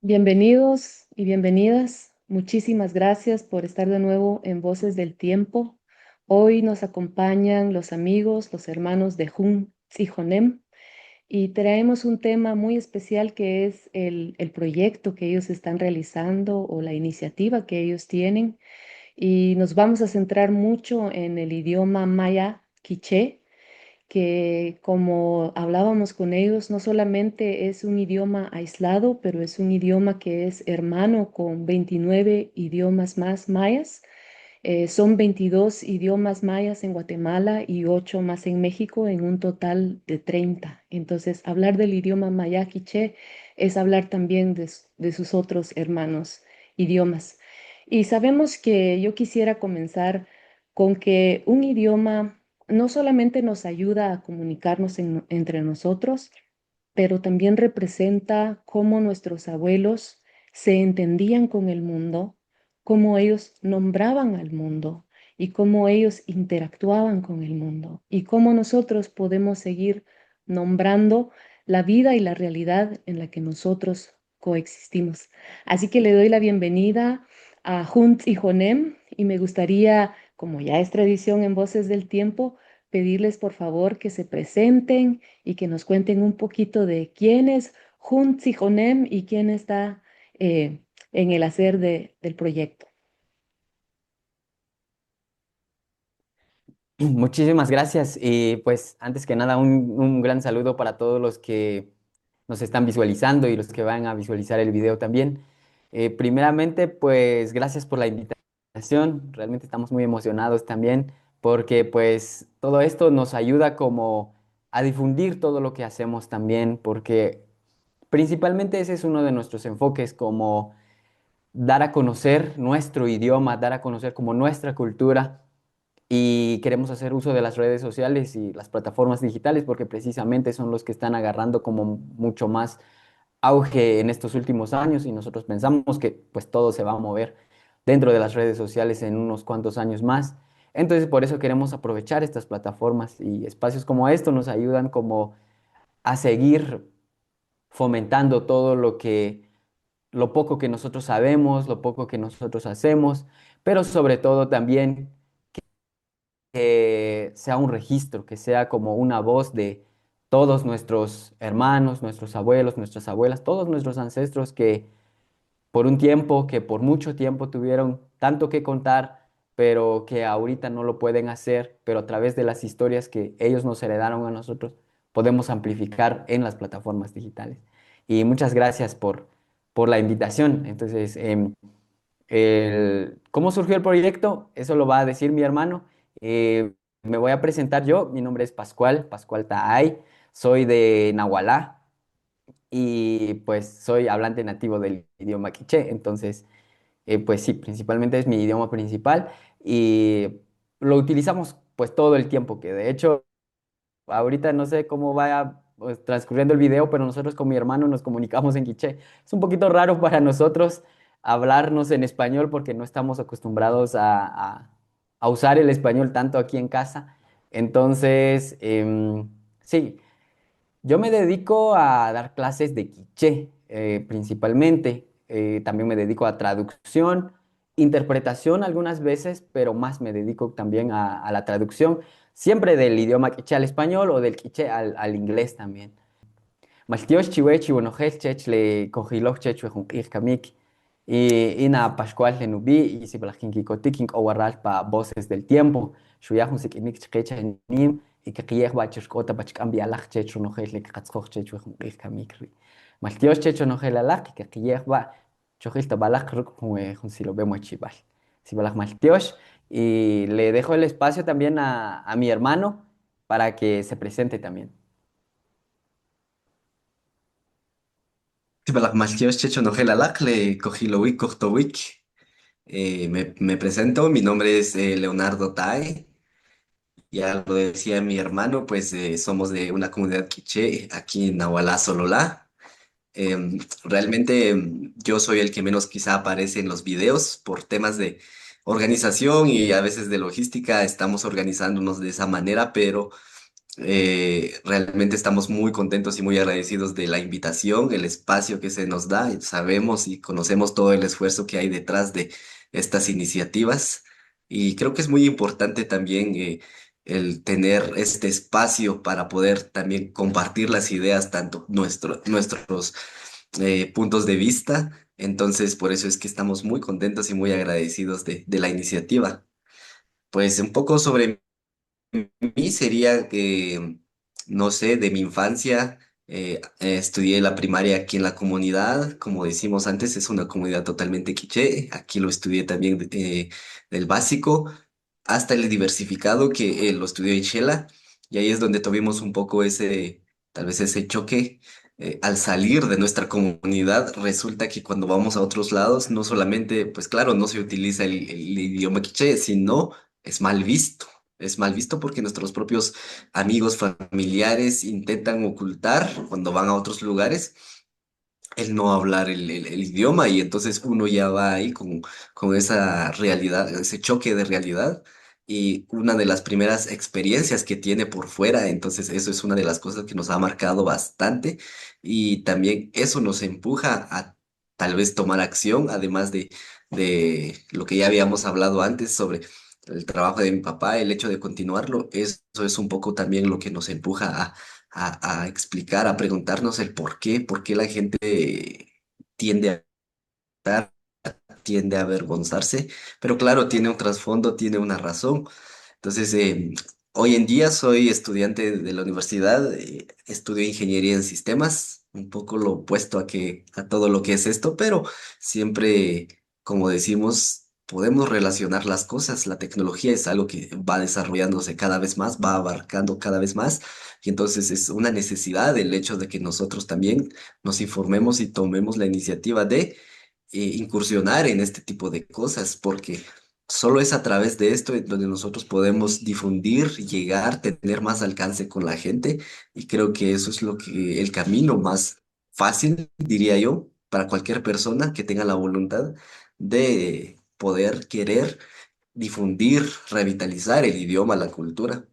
Bienvenidos y bienvenidas. Muchísimas gracias por estar de nuevo en Voces del Tiempo. Hoy nos acompañan los amigos, los hermanos de Jun Sijonem y traemos un tema muy especial que es el proyecto que ellos están realizando o la iniciativa que ellos tienen. Y nos vamos a centrar mucho en el idioma maya quiché, que como hablábamos con ellos, no solamente es un idioma aislado, pero es un idioma que es hermano con 29 idiomas más mayas. Son 22 idiomas mayas en Guatemala y 8 más en México, en un total de 30. Entonces, hablar del idioma maya quiché es hablar también de sus otros hermanos idiomas. Y sabemos que yo quisiera comenzar con que un idioma no solamente nos ayuda a comunicarnos entre nosotros, pero también representa cómo nuestros abuelos se entendían con el mundo, cómo ellos nombraban al mundo y cómo ellos interactuaban con el mundo y cómo nosotros podemos seguir nombrando la vida y la realidad en la que nosotros coexistimos. Así que le doy la bienvenida a Junt y Jonem y me gustaría, como ya es tradición en Voces del Tiempo, pedirles por favor que se presenten y que nos cuenten un poquito de quién es Jun Sijonem y quién está en el hacer del proyecto. Muchísimas gracias. Y pues antes que nada, un gran saludo para todos los que nos están visualizando y los que van a visualizar el video también. Primeramente, pues gracias por la invitación. Realmente estamos muy emocionados también porque pues todo esto nos ayuda como a difundir todo lo que hacemos también, porque principalmente ese es uno de nuestros enfoques, como dar a conocer nuestro idioma, dar a conocer como nuestra cultura, y queremos hacer uso de las redes sociales y las plataformas digitales porque precisamente son los que están agarrando como mucho más auge en estos últimos años, y nosotros pensamos que pues todo se va a mover dentro de las redes sociales en unos cuantos años más. Entonces por eso queremos aprovechar estas plataformas, y espacios como esto nos ayudan como a seguir fomentando todo lo poco que nosotros sabemos, lo poco que nosotros hacemos, pero sobre todo también que sea un registro, que sea como una voz de todos nuestros hermanos, nuestros abuelos, nuestras abuelas, todos nuestros ancestros que por un tiempo, que por mucho tiempo tuvieron tanto que contar, pero que ahorita no lo pueden hacer, pero a través de las historias que ellos nos heredaron a nosotros, podemos amplificar en las plataformas digitales. Y muchas gracias por la invitación. Entonces, ¿cómo surgió el proyecto? Eso lo va a decir mi hermano. Me voy a presentar yo. Mi nombre es Pascual, Pascual Taay. Soy de Nahualá y pues soy hablante nativo del idioma quiché. Entonces, pues sí, principalmente es mi idioma principal y lo utilizamos pues todo el tiempo, que de hecho ahorita no sé cómo vaya pues, transcurriendo el video, pero nosotros con mi hermano nos comunicamos en quiché. Es un poquito raro para nosotros hablarnos en español porque no estamos acostumbrados a usar el español tanto aquí en casa. Entonces, sí, yo me dedico a dar clases de quiché, principalmente. También me dedico a traducción, interpretación algunas veces, pero más me dedico también a la traducción, siempre del idioma quiché al español o del quiché al inglés también. Maltioch chiwe chiwonojel chech le cogiloch chech kamik y ina pascual le nubi y si blajinki kotikin o warral pa voces del tiempo shuyahun sikinik chkecha nim y que quier bachos kota bach cambia lach chech unojel le katskoch chech kamik ri Maltioch chech unojel alach que quier ba chojil tabalach ruk hun si lo vemos chival si balach maltioch. Y le dejo el espacio también a mi hermano para que se presente también. Tibalak Maltios Checho Nojelalak, le Cogilowik, Kohtowik. Me presento, mi nombre es Leonardo Tai. Ya lo decía mi hermano, pues somos de una comunidad quiché aquí en Nahualá, Sololá. Realmente yo soy el que menos quizá aparece en los videos por temas de organización y a veces de logística. Estamos organizándonos de esa manera, pero Realmente estamos muy contentos y muy agradecidos de la invitación, el espacio que se nos da. Y sabemos y conocemos todo el esfuerzo que hay detrás de estas iniciativas. Y creo que es muy importante también el tener este espacio para poder también compartir las ideas, tanto nuestros puntos de vista. Entonces, por eso es que estamos muy contentos y muy agradecidos de la iniciativa. Pues un poco sobre mí sería que, no sé, de mi infancia, estudié la primaria aquí en la comunidad, como decimos antes, es una comunidad totalmente quiché, aquí lo estudié también del básico hasta el diversificado que lo estudió en Shela, y ahí es donde tuvimos un poco ese, tal vez ese choque. Al salir de nuestra comunidad, resulta que cuando vamos a otros lados, no solamente, pues claro, no se utiliza el idioma quiché, sino es mal visto. Es mal visto porque nuestros propios amigos, familiares intentan ocultar cuando van a otros lugares el no hablar el idioma y entonces uno ya va ahí con esa realidad, ese choque de realidad y una de las primeras experiencias que tiene por fuera, entonces eso es una de las cosas que nos ha marcado bastante y también eso nos empuja a tal vez tomar acción, además de lo que ya habíamos hablado antes sobre el trabajo de mi papá, el hecho de continuarlo, eso es un poco también lo que nos empuja a explicar, a preguntarnos el por qué la gente tiende a tiende a avergonzarse, pero claro, tiene un trasfondo, tiene una razón. Entonces, hoy en día soy estudiante de la universidad, estudio ingeniería en sistemas, un poco lo opuesto a todo lo que es esto, pero siempre, como decimos, podemos relacionar las cosas. La tecnología es algo que va desarrollándose cada vez más, va abarcando cada vez más, y entonces es una necesidad el hecho de que nosotros también nos informemos y tomemos la iniciativa de incursionar en este tipo de cosas, porque solo es a través de esto en donde nosotros podemos difundir, llegar, tener más alcance con la gente, y creo que eso es lo que el camino más fácil, diría yo, para cualquier persona que tenga la voluntad de poder querer difundir, revitalizar el idioma, la cultura.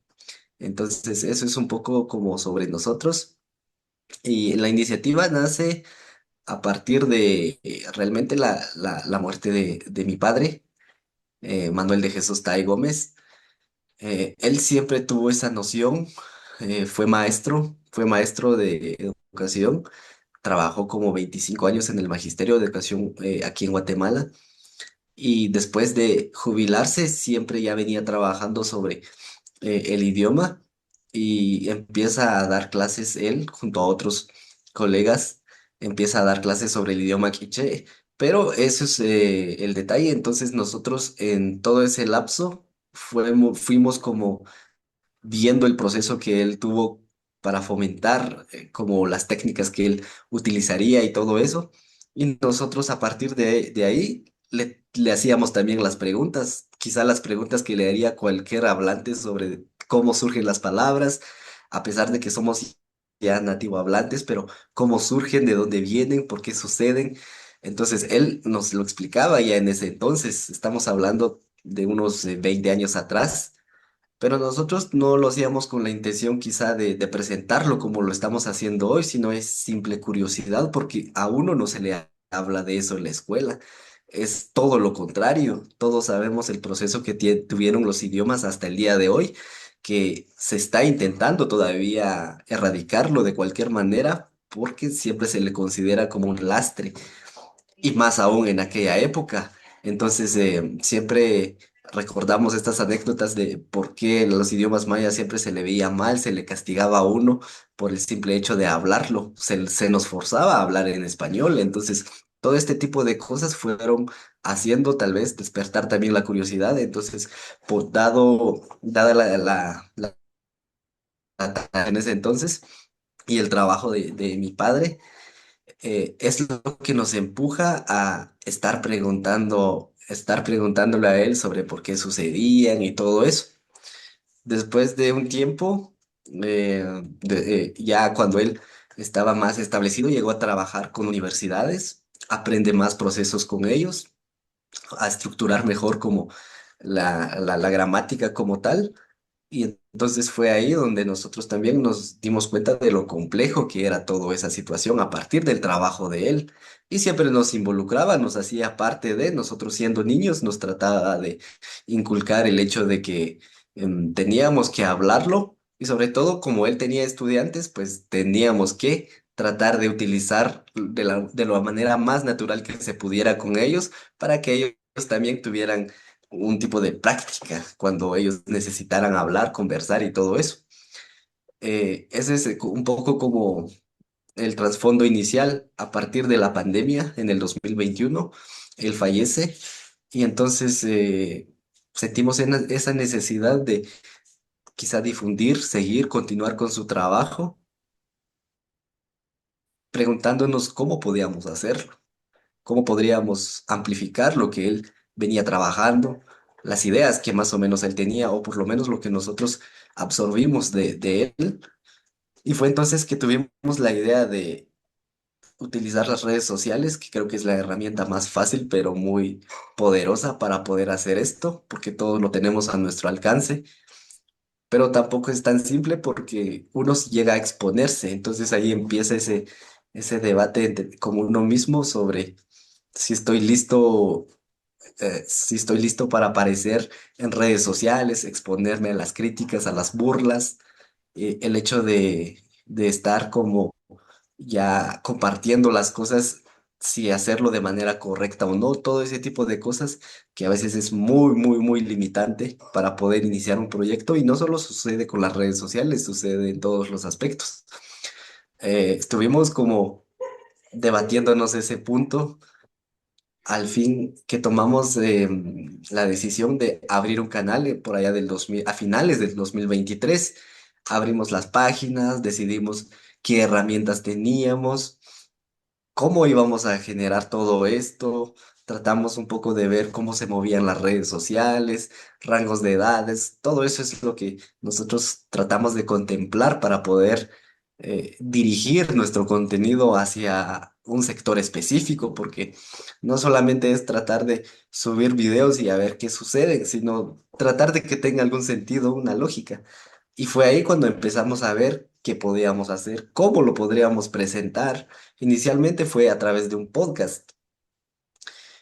Entonces, eso es un poco como sobre nosotros. Y la iniciativa nace a partir de realmente la muerte de mi padre, Manuel de Jesús Tay Gómez. Él siempre tuvo esa noción, fue maestro de educación, trabajó como 25 años en el Magisterio de Educación aquí en Guatemala y después de jubilarse siempre ya venía trabajando sobre el idioma y empieza a dar clases él junto a otros colegas, empieza a dar clases sobre el idioma quiché, pero eso es el detalle, entonces nosotros en todo ese lapso fuimos como viendo el proceso que él tuvo para fomentar como las técnicas que él utilizaría y todo eso. Y nosotros a partir de ahí le hacíamos también las preguntas, quizá las preguntas que le haría cualquier hablante sobre cómo surgen las palabras, a pesar de que somos ya nativo hablantes, pero cómo surgen, de dónde vienen, por qué suceden. Entonces él nos lo explicaba ya en ese entonces, estamos hablando de unos 20 años atrás. Pero nosotros no lo hacíamos con la intención quizá de presentarlo como lo estamos haciendo hoy, sino es simple curiosidad porque a uno no se le habla de eso en la escuela. Es todo lo contrario. Todos sabemos el proceso que tuvieron los idiomas hasta el día de hoy, que se está intentando todavía erradicarlo de cualquier manera porque siempre se le considera como un lastre y más aún en aquella época. Entonces, siempre recordamos estas anécdotas de por qué en los idiomas mayas siempre se le veía mal, se le castigaba a uno por el simple hecho de hablarlo, se nos forzaba a hablar en español. Entonces, todo este tipo de cosas fueron haciendo tal vez despertar también la curiosidad. Entonces, dada en ese entonces y el trabajo de mi padre, es lo que nos empuja a estar preguntándole a él sobre por qué sucedían y todo eso. Después de un tiempo, ya cuando él estaba más establecido, llegó a trabajar con universidades, aprende más procesos con ellos, a estructurar mejor como la gramática como tal. Y entonces fue ahí donde nosotros también nos dimos cuenta de lo complejo que era toda esa situación a partir del trabajo de él. Y siempre nos involucraba, nos hacía parte de nosotros siendo niños, nos trataba de inculcar el hecho de que teníamos que hablarlo y sobre todo como él tenía estudiantes, pues teníamos que tratar de utilizar de la manera más natural que se pudiera con ellos para que ellos también tuvieran un tipo de práctica cuando ellos necesitaran hablar, conversar y todo eso. Ese es un poco como el trasfondo inicial. A partir de la pandemia en el 2021 él fallece y entonces sentimos esa necesidad de quizá difundir, seguir, continuar con su trabajo, preguntándonos cómo podíamos hacerlo. Cómo podríamos amplificar lo que él venía trabajando, las ideas que más o menos él tenía, o por lo menos lo que nosotros absorbimos de él. Y fue entonces que tuvimos la idea de utilizar las redes sociales, que creo que es la herramienta más fácil, pero muy poderosa para poder hacer esto, porque todo lo tenemos a nuestro alcance. Pero tampoco es tan simple porque uno llega a exponerse, entonces ahí empieza ese debate con uno mismo sobre si estoy listo si estoy listo para aparecer en redes sociales, exponerme a las críticas, a las burlas, el hecho de estar como ya compartiendo las cosas, si hacerlo de manera correcta o no, todo ese tipo de cosas que a veces es muy, muy, muy limitante para poder iniciar un proyecto y no solo sucede con las redes sociales, sucede en todos los aspectos. Estuvimos como debatiéndonos ese punto al fin que tomamos la decisión de abrir un canal por allá del 2000, a finales del 2023, abrimos las páginas, decidimos qué herramientas teníamos, cómo íbamos a generar todo esto, tratamos un poco de ver cómo se movían las redes sociales, rangos de edades, todo eso es lo que nosotros tratamos de contemplar para poder dirigir nuestro contenido hacia un sector específico, porque no solamente es tratar de subir videos y a ver qué sucede, sino tratar de que tenga algún sentido, una lógica. Y fue ahí cuando empezamos a ver qué podíamos hacer, cómo lo podríamos presentar. Inicialmente fue a través de un podcast.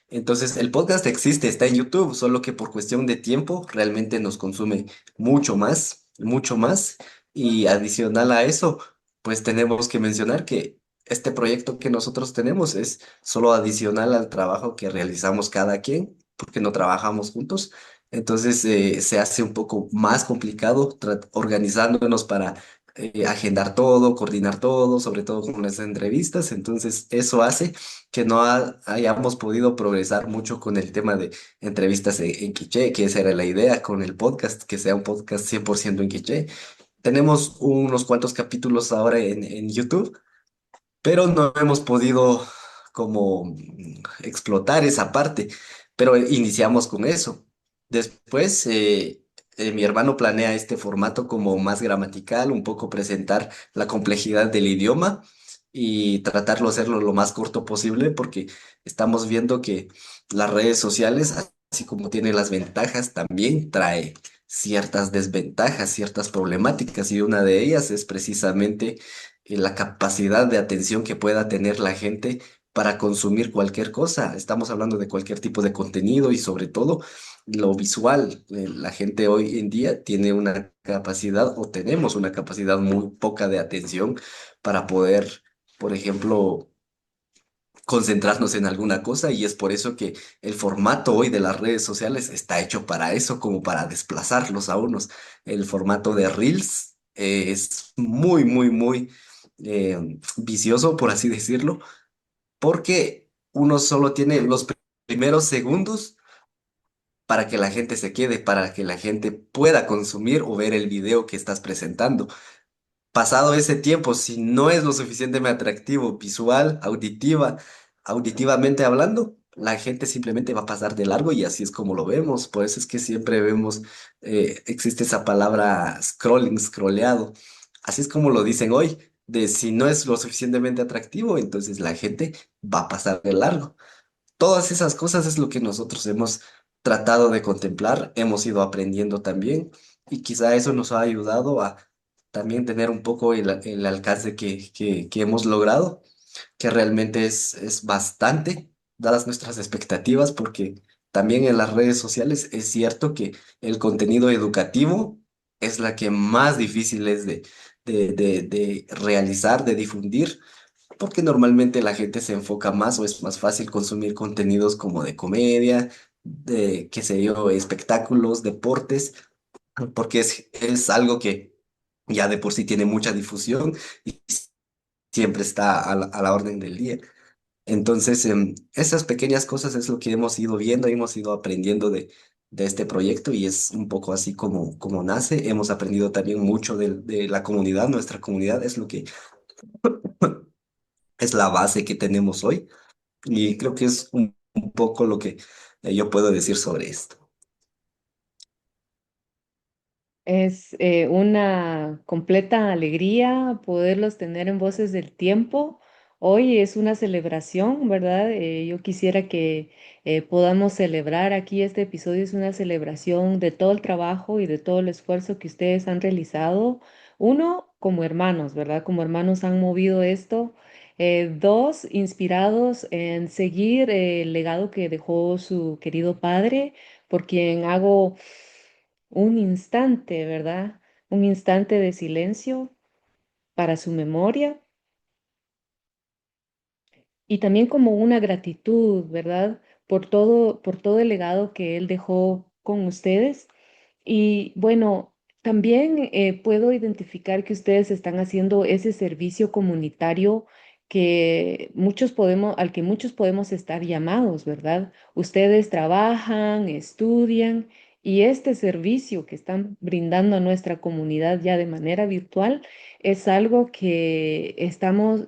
Entonces, el podcast existe, está en YouTube, solo que por cuestión de tiempo realmente nos consume mucho más, mucho más. Y adicional a eso, pues tenemos que mencionar que este proyecto que nosotros tenemos es solo adicional al trabajo que realizamos cada quien, porque no trabajamos juntos. Entonces, se hace un poco más complicado organizándonos para agendar todo, coordinar todo, sobre todo con las entrevistas. Entonces, eso hace que no hayamos podido progresar mucho con el tema de entrevistas en quiché, que esa era la idea con el podcast, que sea un podcast 100% en quiché. Tenemos unos cuantos capítulos ahora en YouTube, pero no hemos podido como explotar esa parte, pero iniciamos con eso. Después, mi hermano planea este formato como más gramatical, un poco presentar la complejidad del idioma y tratarlo de hacerlo lo más corto posible, porque estamos viendo que las redes sociales, así como tiene las ventajas, también trae ciertas desventajas, ciertas problemáticas, y una de ellas es precisamente la capacidad de atención que pueda tener la gente para consumir cualquier cosa. Estamos hablando de cualquier tipo de contenido y sobre todo lo visual. La gente hoy en día tiene una capacidad o tenemos una capacidad muy poca de atención para poder, por ejemplo, concentrarnos en alguna cosa, y es por eso que el formato hoy de las redes sociales está hecho para eso, como para desplazarlos a unos. El formato de Reels es muy, muy, muy vicioso, por así decirlo, porque uno solo tiene los primeros segundos para que la gente se quede, para que la gente pueda consumir o ver el video que estás presentando. Pasado ese tiempo, si no es lo suficientemente atractivo visual, auditivamente hablando, la gente simplemente va a pasar de largo, y así es como lo vemos. Por eso es que siempre vemos, existe esa palabra scrolling, scrolleado. Así es como lo dicen hoy, de si no es lo suficientemente atractivo, entonces la gente va a pasar de largo. Todas esas cosas es lo que nosotros hemos tratado de contemplar, hemos ido aprendiendo también. y quizá eso nos ha ayudado a también tener un poco el alcance que hemos logrado, que realmente es bastante, dadas nuestras expectativas, porque también en las redes sociales es cierto que el contenido educativo es la que más difícil es de realizar, de difundir, porque normalmente la gente se enfoca más o es más fácil consumir contenidos como de comedia, de, qué sé yo, espectáculos, deportes, porque es algo que ya de por sí tiene mucha difusión y siempre está a la orden del día. Entonces, esas pequeñas cosas es lo que hemos ido viendo, hemos ido aprendiendo de este proyecto y es un poco así como nace. Hemos aprendido también mucho de la comunidad, nuestra comunidad es lo que es la base que tenemos hoy y creo que es un poco lo que yo puedo decir sobre esto. Es una completa alegría poderlos tener en Voces del Tiempo. Hoy es una celebración, ¿verdad? Yo quisiera que podamos celebrar aquí este episodio. Es una celebración de todo el trabajo y de todo el esfuerzo que ustedes han realizado. Uno, como hermanos, ¿verdad? Como hermanos han movido esto. Dos, inspirados en seguir el legado que dejó su querido padre, por quien hago un instante, ¿verdad? Un instante de silencio para su memoria y también como una gratitud, ¿verdad? Por todo el legado que él dejó con ustedes. Y bueno, también puedo identificar que ustedes están haciendo ese servicio comunitario al que muchos podemos estar llamados, ¿verdad? Ustedes trabajan, estudian y este servicio que están brindando a nuestra comunidad ya de manera virtual es algo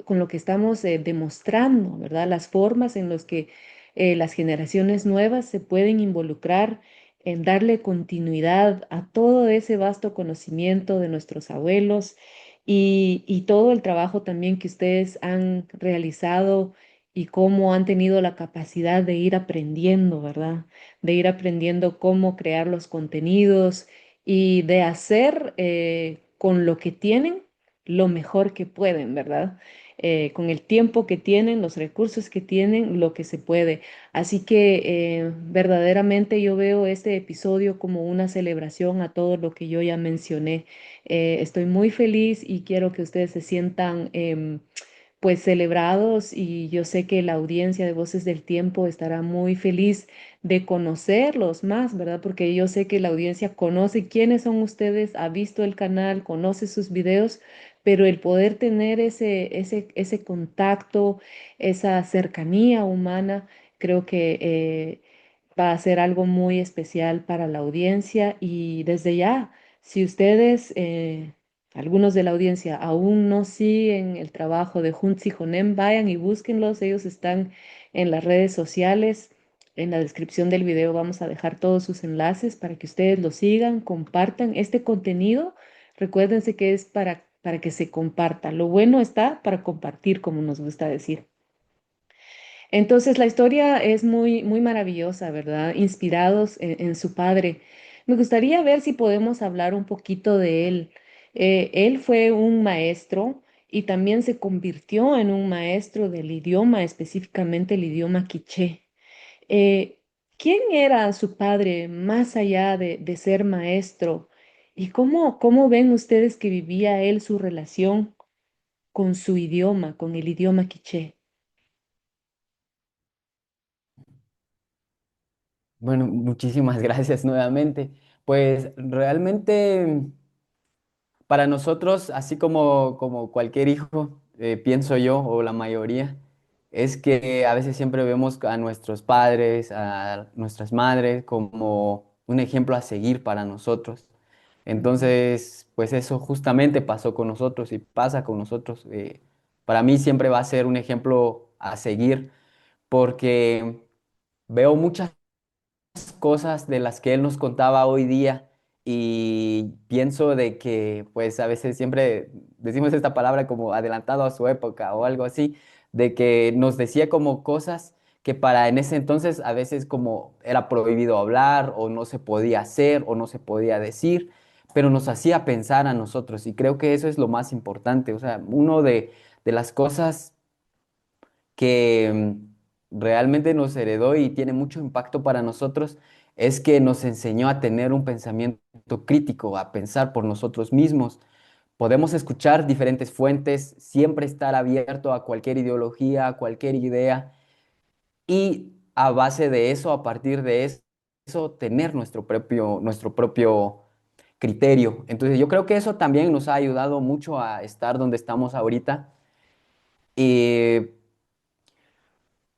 con lo que estamos demostrando, ¿verdad? Las formas en las que las generaciones nuevas se pueden involucrar en darle continuidad a todo ese vasto conocimiento de nuestros abuelos y todo el trabajo también que ustedes han realizado y cómo han tenido la capacidad de ir aprendiendo, ¿verdad? De ir aprendiendo cómo crear los contenidos y de hacer con lo que tienen lo mejor que pueden, ¿verdad? Con el tiempo que tienen, los recursos que tienen, lo que se puede. Así que verdaderamente yo veo este episodio como una celebración a todo lo que yo ya mencioné. Estoy muy feliz y quiero que ustedes se sientan pues celebrados y yo sé que la audiencia de Voces del Tiempo estará muy feliz de conocerlos más, ¿verdad? Porque yo sé que la audiencia conoce quiénes son ustedes, ha visto el canal, conoce sus videos, pero el poder tener ese contacto, esa cercanía humana, creo que va a ser algo muy especial para la audiencia y desde ya, si ustedes, algunos de la audiencia, aún no siguen el trabajo de Junts y Jonem, vayan y búsquenlos, ellos están en las redes sociales. En la descripción del video vamos a dejar todos sus enlaces para que ustedes lo sigan, compartan este contenido. Recuérdense que es para que se comparta. Lo bueno está para compartir, como nos gusta decir. Entonces la historia es muy, muy maravillosa, ¿verdad? Inspirados en su padre. Me gustaría ver si podemos hablar un poquito de él. Él fue un maestro y también se convirtió en un maestro del idioma, específicamente el idioma quiché. Eh, ¿Quién era su padre más allá de ser maestro? ¿Y cómo ven ustedes que vivía él su relación con su idioma, con el idioma quiché? Bueno, muchísimas gracias nuevamente. Pues realmente para nosotros, así como cualquier hijo, pienso yo, o la mayoría, es que a veces siempre vemos a nuestros padres, a nuestras madres como un ejemplo a seguir para nosotros. Ujú. Entonces, pues eso justamente pasó con nosotros y pasa con nosotros. Para mí siempre va a ser un ejemplo a seguir porque veo muchas cosas de las que él nos contaba hoy día y pienso de que pues a veces siempre decimos esta palabra como adelantado a su época o algo así, de que nos decía como cosas que para en ese entonces a veces como era prohibido hablar o no se podía hacer o no se podía decir, pero nos hacía pensar a nosotros y creo que eso es lo más importante. O sea, uno de las cosas que realmente nos heredó y tiene mucho impacto para nosotros es que nos enseñó a tener un pensamiento crítico, a pensar por nosotros mismos. Podemos escuchar diferentes fuentes, siempre estar abierto a cualquier ideología, a cualquier idea y a base de eso, a partir de eso, tener nuestro propio criterio. Entonces yo creo que eso también nos ha ayudado mucho a estar donde estamos ahorita. Y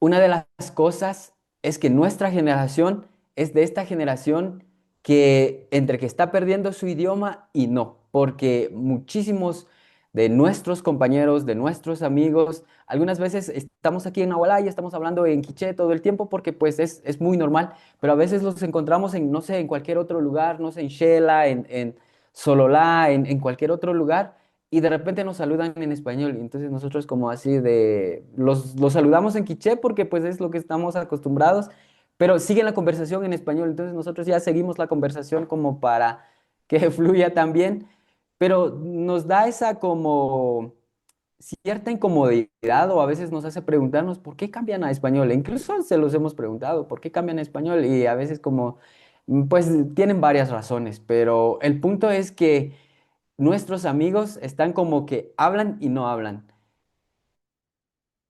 una de las cosas es que nuestra generación es de esta generación que entre que está perdiendo su idioma y no, porque muchísimos de nuestros compañeros, de nuestros amigos, algunas veces estamos aquí en Nahualá y estamos hablando en quiché todo el tiempo porque pues es muy normal, pero a veces los encontramos en, no sé, en cualquier otro lugar, no sé, en Xela, en Sololá, en cualquier otro lugar y de repente nos saludan en español. Y entonces nosotros como así de, los saludamos en quiché porque pues es lo que estamos acostumbrados, pero siguen la conversación en español. Entonces nosotros ya seguimos la conversación como para que fluya también, pero nos da esa como cierta incomodidad o a veces nos hace preguntarnos por qué cambian a español. E incluso se los hemos preguntado, ¿por qué cambian a español? Y a veces como, pues tienen varias razones, pero el punto es que nuestros amigos están como que hablan y no hablan.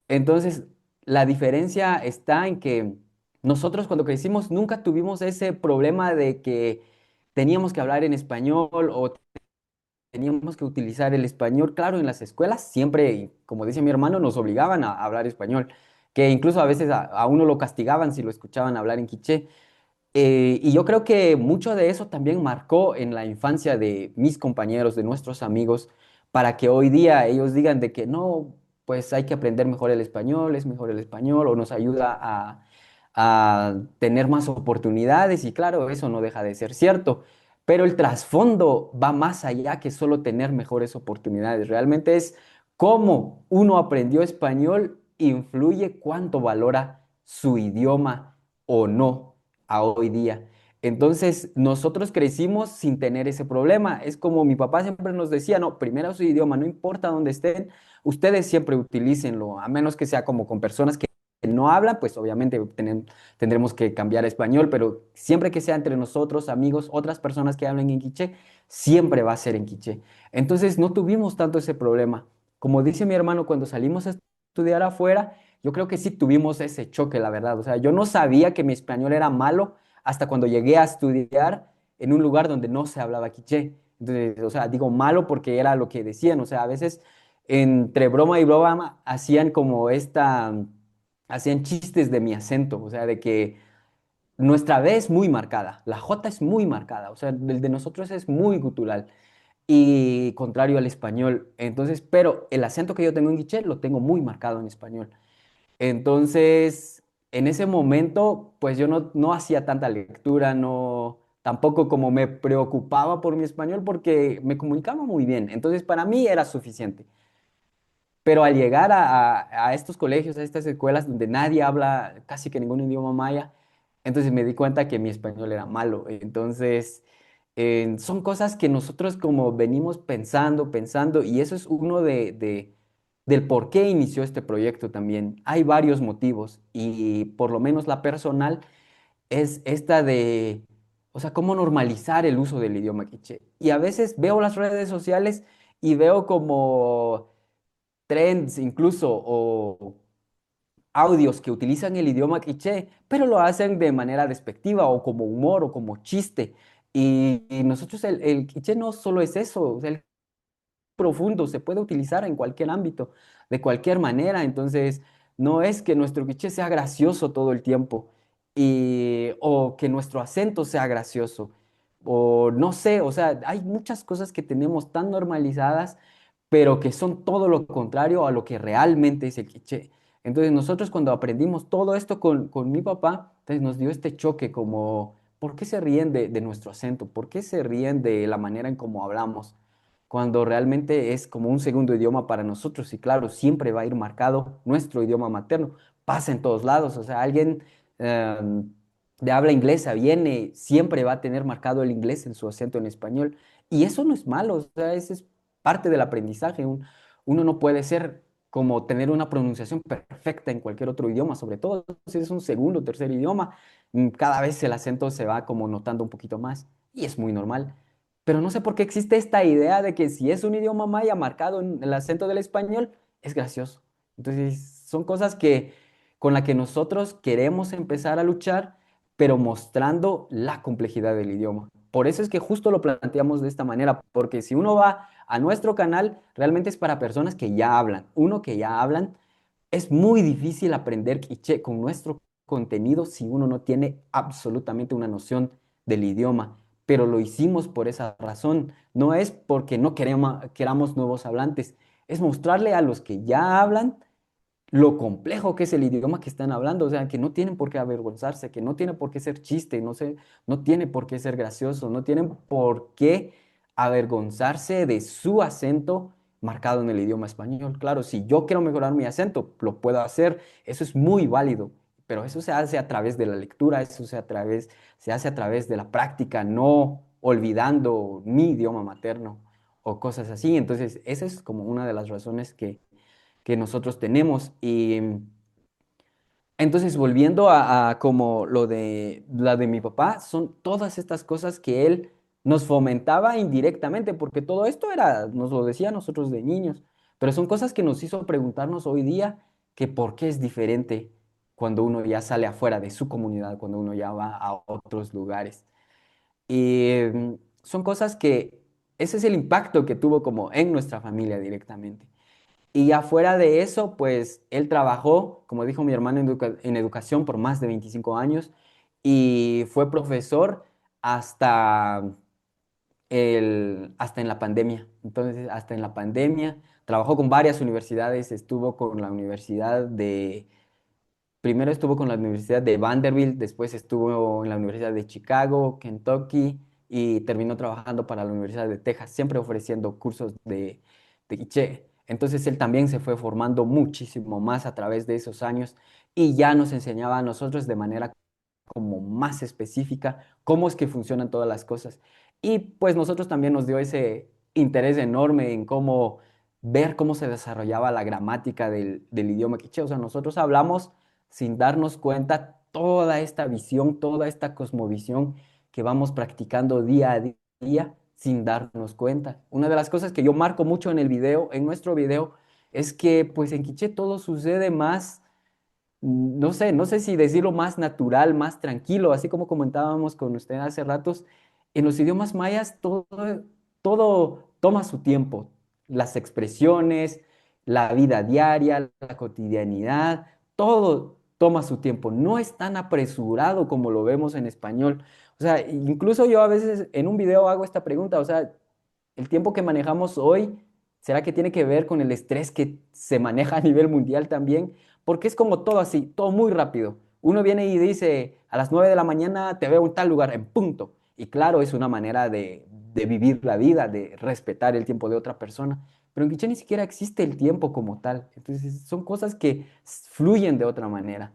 Entonces, la diferencia está en que nosotros cuando crecimos nunca tuvimos ese problema de que teníamos que hablar en español o teníamos que utilizar el español. Claro, en las escuelas siempre, como dice mi hermano, nos obligaban a hablar español, que incluso a veces a uno lo castigaban si lo escuchaban hablar en quiché. Y yo creo que mucho de eso también marcó en la infancia de mis compañeros, de nuestros amigos, para que hoy día ellos digan de que no, pues hay que aprender mejor el español, es mejor el español o nos ayuda a tener más oportunidades y claro, eso no deja de ser cierto, pero el trasfondo va más allá que solo tener mejores oportunidades, realmente es cómo uno aprendió español influye cuánto valora su idioma o no a hoy día. Entonces, nosotros crecimos sin tener ese problema. Es como mi papá siempre nos decía, no, primero su idioma, no importa dónde estén, ustedes siempre utilícenlo, a menos que sea como con personas que no hablan, pues obviamente tendremos que cambiar a español, pero siempre que sea entre nosotros, amigos, otras personas que hablen en quiché, siempre va a ser en quiché. Entonces, no tuvimos tanto ese problema. Como dice mi hermano, cuando salimos a estudiar afuera, yo creo que sí tuvimos ese choque, la verdad. O sea, yo no sabía que mi español era malo hasta cuando llegué a estudiar en un lugar donde no se hablaba quiché. Entonces, o sea, digo malo porque era lo que decían. O sea, a veces entre broma y broma hacían como hacían chistes de mi acento. O sea, de que nuestra B es muy marcada, la J es muy marcada. O sea, el de nosotros es muy gutural y contrario al español. Entonces, pero el acento que yo tengo en quiché lo tengo muy marcado en español. Entonces, en ese momento, pues yo no hacía tanta lectura, no, tampoco como me preocupaba por mi español porque me comunicaba muy bien. Entonces, para mí era suficiente. Pero al llegar a estos colegios, a estas escuelas donde nadie habla casi que ningún idioma maya, entonces me di cuenta que mi español era malo. Entonces, son cosas que nosotros como venimos pensando, y eso es uno del por qué inició este proyecto también. Hay varios motivos, y por lo menos la personal es esta de, o sea, cómo normalizar el uso del idioma quiché. Y a veces veo las redes sociales y veo como trends incluso o audios que utilizan el idioma quiché, pero lo hacen de manera despectiva o como humor o como chiste. Y nosotros el quiché no solo es eso, o sea, el profundo, se puede utilizar en cualquier ámbito, de cualquier manera. Entonces, no es que nuestro quiché sea gracioso todo el tiempo o que nuestro acento sea gracioso, o no sé, o sea, hay muchas cosas que tenemos tan normalizadas, pero que son todo lo contrario a lo que realmente es el quiché. Entonces, nosotros cuando aprendimos todo esto con mi papá, entonces nos dio este choque como, ¿por qué se ríen de nuestro acento? ¿Por qué se ríen de la manera en cómo hablamos? Cuando realmente es como un segundo idioma para nosotros y claro, siempre va a ir marcado nuestro idioma materno. Pasa en todos lados, o sea, alguien de habla inglesa viene, siempre va a tener marcado el inglés en su acento en español Y eso no es malo, o sea, eso es parte del aprendizaje. Uno no puede ser como tener una pronunciación perfecta en cualquier otro idioma, sobre todo si es un segundo o tercer idioma, cada vez el acento se va como notando un poquito más y es muy normal. Pero no sé por qué existe esta idea de que si es un idioma maya marcado en el acento del español, es gracioso. Entonces, son cosas que con las que nosotros queremos empezar a luchar, pero mostrando la complejidad del idioma. Por eso es que justo lo planteamos de esta manera, porque si uno va a nuestro canal, realmente es para personas que ya hablan. Uno que ya hablan, es muy difícil aprender quiché con nuestro contenido si uno no tiene absolutamente una noción del idioma. Pero lo hicimos por esa razón. No es porque no queramos nuevos hablantes, es mostrarle a los que ya hablan lo complejo que es el idioma que están hablando, o sea, que no tienen por qué avergonzarse, que no tiene por qué ser chiste, no sé, no tiene por qué ser gracioso, no tienen por qué avergonzarse de su acento marcado en el idioma español. Claro, si yo quiero mejorar mi acento, lo puedo hacer, eso es muy válido, pero eso se hace a través de la lectura, se hace a través de la práctica, no olvidando mi idioma materno o cosas así. Entonces, esa es como una de las razones que nosotros tenemos. Y entonces, volviendo a como lo de la de mi papá, son todas estas cosas que él nos fomentaba indirectamente, porque todo esto era, nos lo decía a nosotros de niños, pero son cosas que nos hizo preguntarnos hoy día que por qué es diferente cuando uno ya sale afuera de su comunidad, cuando uno ya va a otros lugares. Y son cosas que ese es el impacto que tuvo como en nuestra familia directamente. Y afuera de eso, pues él trabajó, como dijo mi hermano, en educación por más de 25 años y fue profesor hasta, hasta en la pandemia. Entonces, hasta en la pandemia, trabajó con varias universidades, estuvo con la Universidad de primero estuvo con la Universidad de Vanderbilt, después estuvo en la Universidad de Chicago, Kentucky y terminó trabajando para la Universidad de Texas, siempre ofreciendo cursos de quiché. Entonces él también se fue formando muchísimo más a través de esos años y ya nos enseñaba a nosotros de manera como más específica cómo es que funcionan todas las cosas. Y pues nosotros también nos dio ese interés enorme en cómo ver cómo se desarrollaba la gramática del idioma quiché. O sea, nosotros hablamos sin darnos cuenta toda esta visión, toda esta cosmovisión que vamos practicando día a día sin darnos cuenta. Una de las cosas que yo marco mucho en el video, en nuestro video, es que pues en quiché todo sucede más no sé, no sé si decirlo más natural, más tranquilo, así como comentábamos con usted hace ratos, en los idiomas mayas todo toma su tiempo, las expresiones, la vida diaria, la cotidianidad, todo toma su tiempo, no es tan apresurado como lo vemos en español. O sea, incluso yo a veces en un video hago esta pregunta, o sea, el tiempo que manejamos hoy, ¿será que tiene que ver con el estrés que se maneja a nivel mundial también? Porque es como todo así, todo muy rápido. Uno viene y dice, a las 9 de la mañana te veo en tal lugar, en punto. Y claro, es una manera de vivir la vida, de respetar el tiempo de otra persona. Pero en Quiché ni siquiera existe el tiempo como tal. Entonces, son cosas que fluyen de otra manera.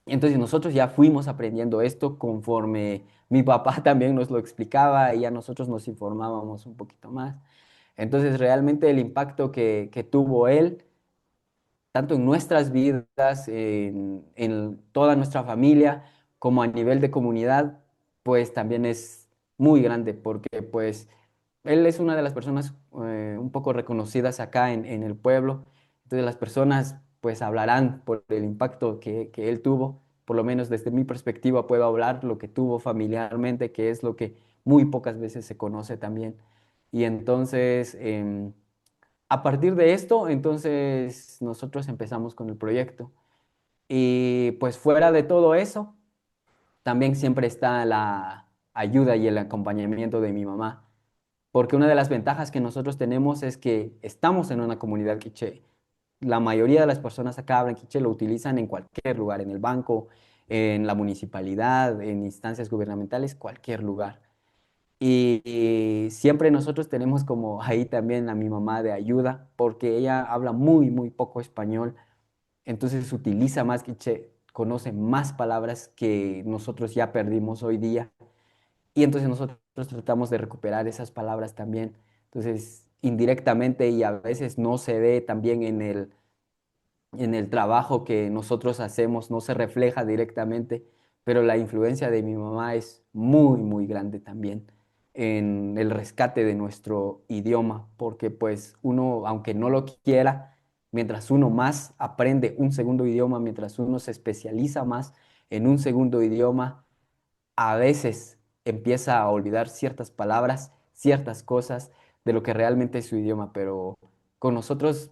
Entonces nosotros ya fuimos aprendiendo esto conforme mi papá también nos lo explicaba y ya nosotros nos informábamos un poquito más. Entonces realmente el impacto que tuvo él tanto en nuestras vidas, en toda nuestra familia, como a nivel de comunidad, pues también es muy grande, porque pues él es una de las personas un poco reconocidas acá en el pueblo. Entonces las personas pues hablarán por el impacto que él tuvo. Por lo menos desde mi perspectiva puedo hablar lo que tuvo familiarmente, que es lo que muy pocas veces se conoce también. Y entonces, a partir de esto, entonces nosotros empezamos con el proyecto. Y pues fuera de todo eso, también siempre está la ayuda y el acompañamiento de mi mamá, porque una de las ventajas que nosotros tenemos es que estamos en una comunidad quiché. La mayoría de las personas acá hablan quiché, lo utilizan en cualquier lugar, en el banco, en la municipalidad, en instancias gubernamentales, cualquier lugar. Y siempre nosotros tenemos como ahí también a mi mamá de ayuda, porque ella habla muy, muy poco español, entonces utiliza más quiché, conoce más palabras que nosotros ya perdimos hoy día. y entonces nosotros tratamos de recuperar esas palabras también. Entonces, indirectamente y a veces no se ve también en el trabajo que nosotros hacemos, no se refleja directamente, pero la influencia de mi mamá es muy, muy grande también en el rescate de nuestro idioma, porque pues uno, aunque no lo quiera, mientras uno más aprende un segundo idioma, mientras uno se especializa más en un segundo idioma, a veces empieza a olvidar ciertas palabras, ciertas cosas de lo que realmente es su idioma, pero con nosotros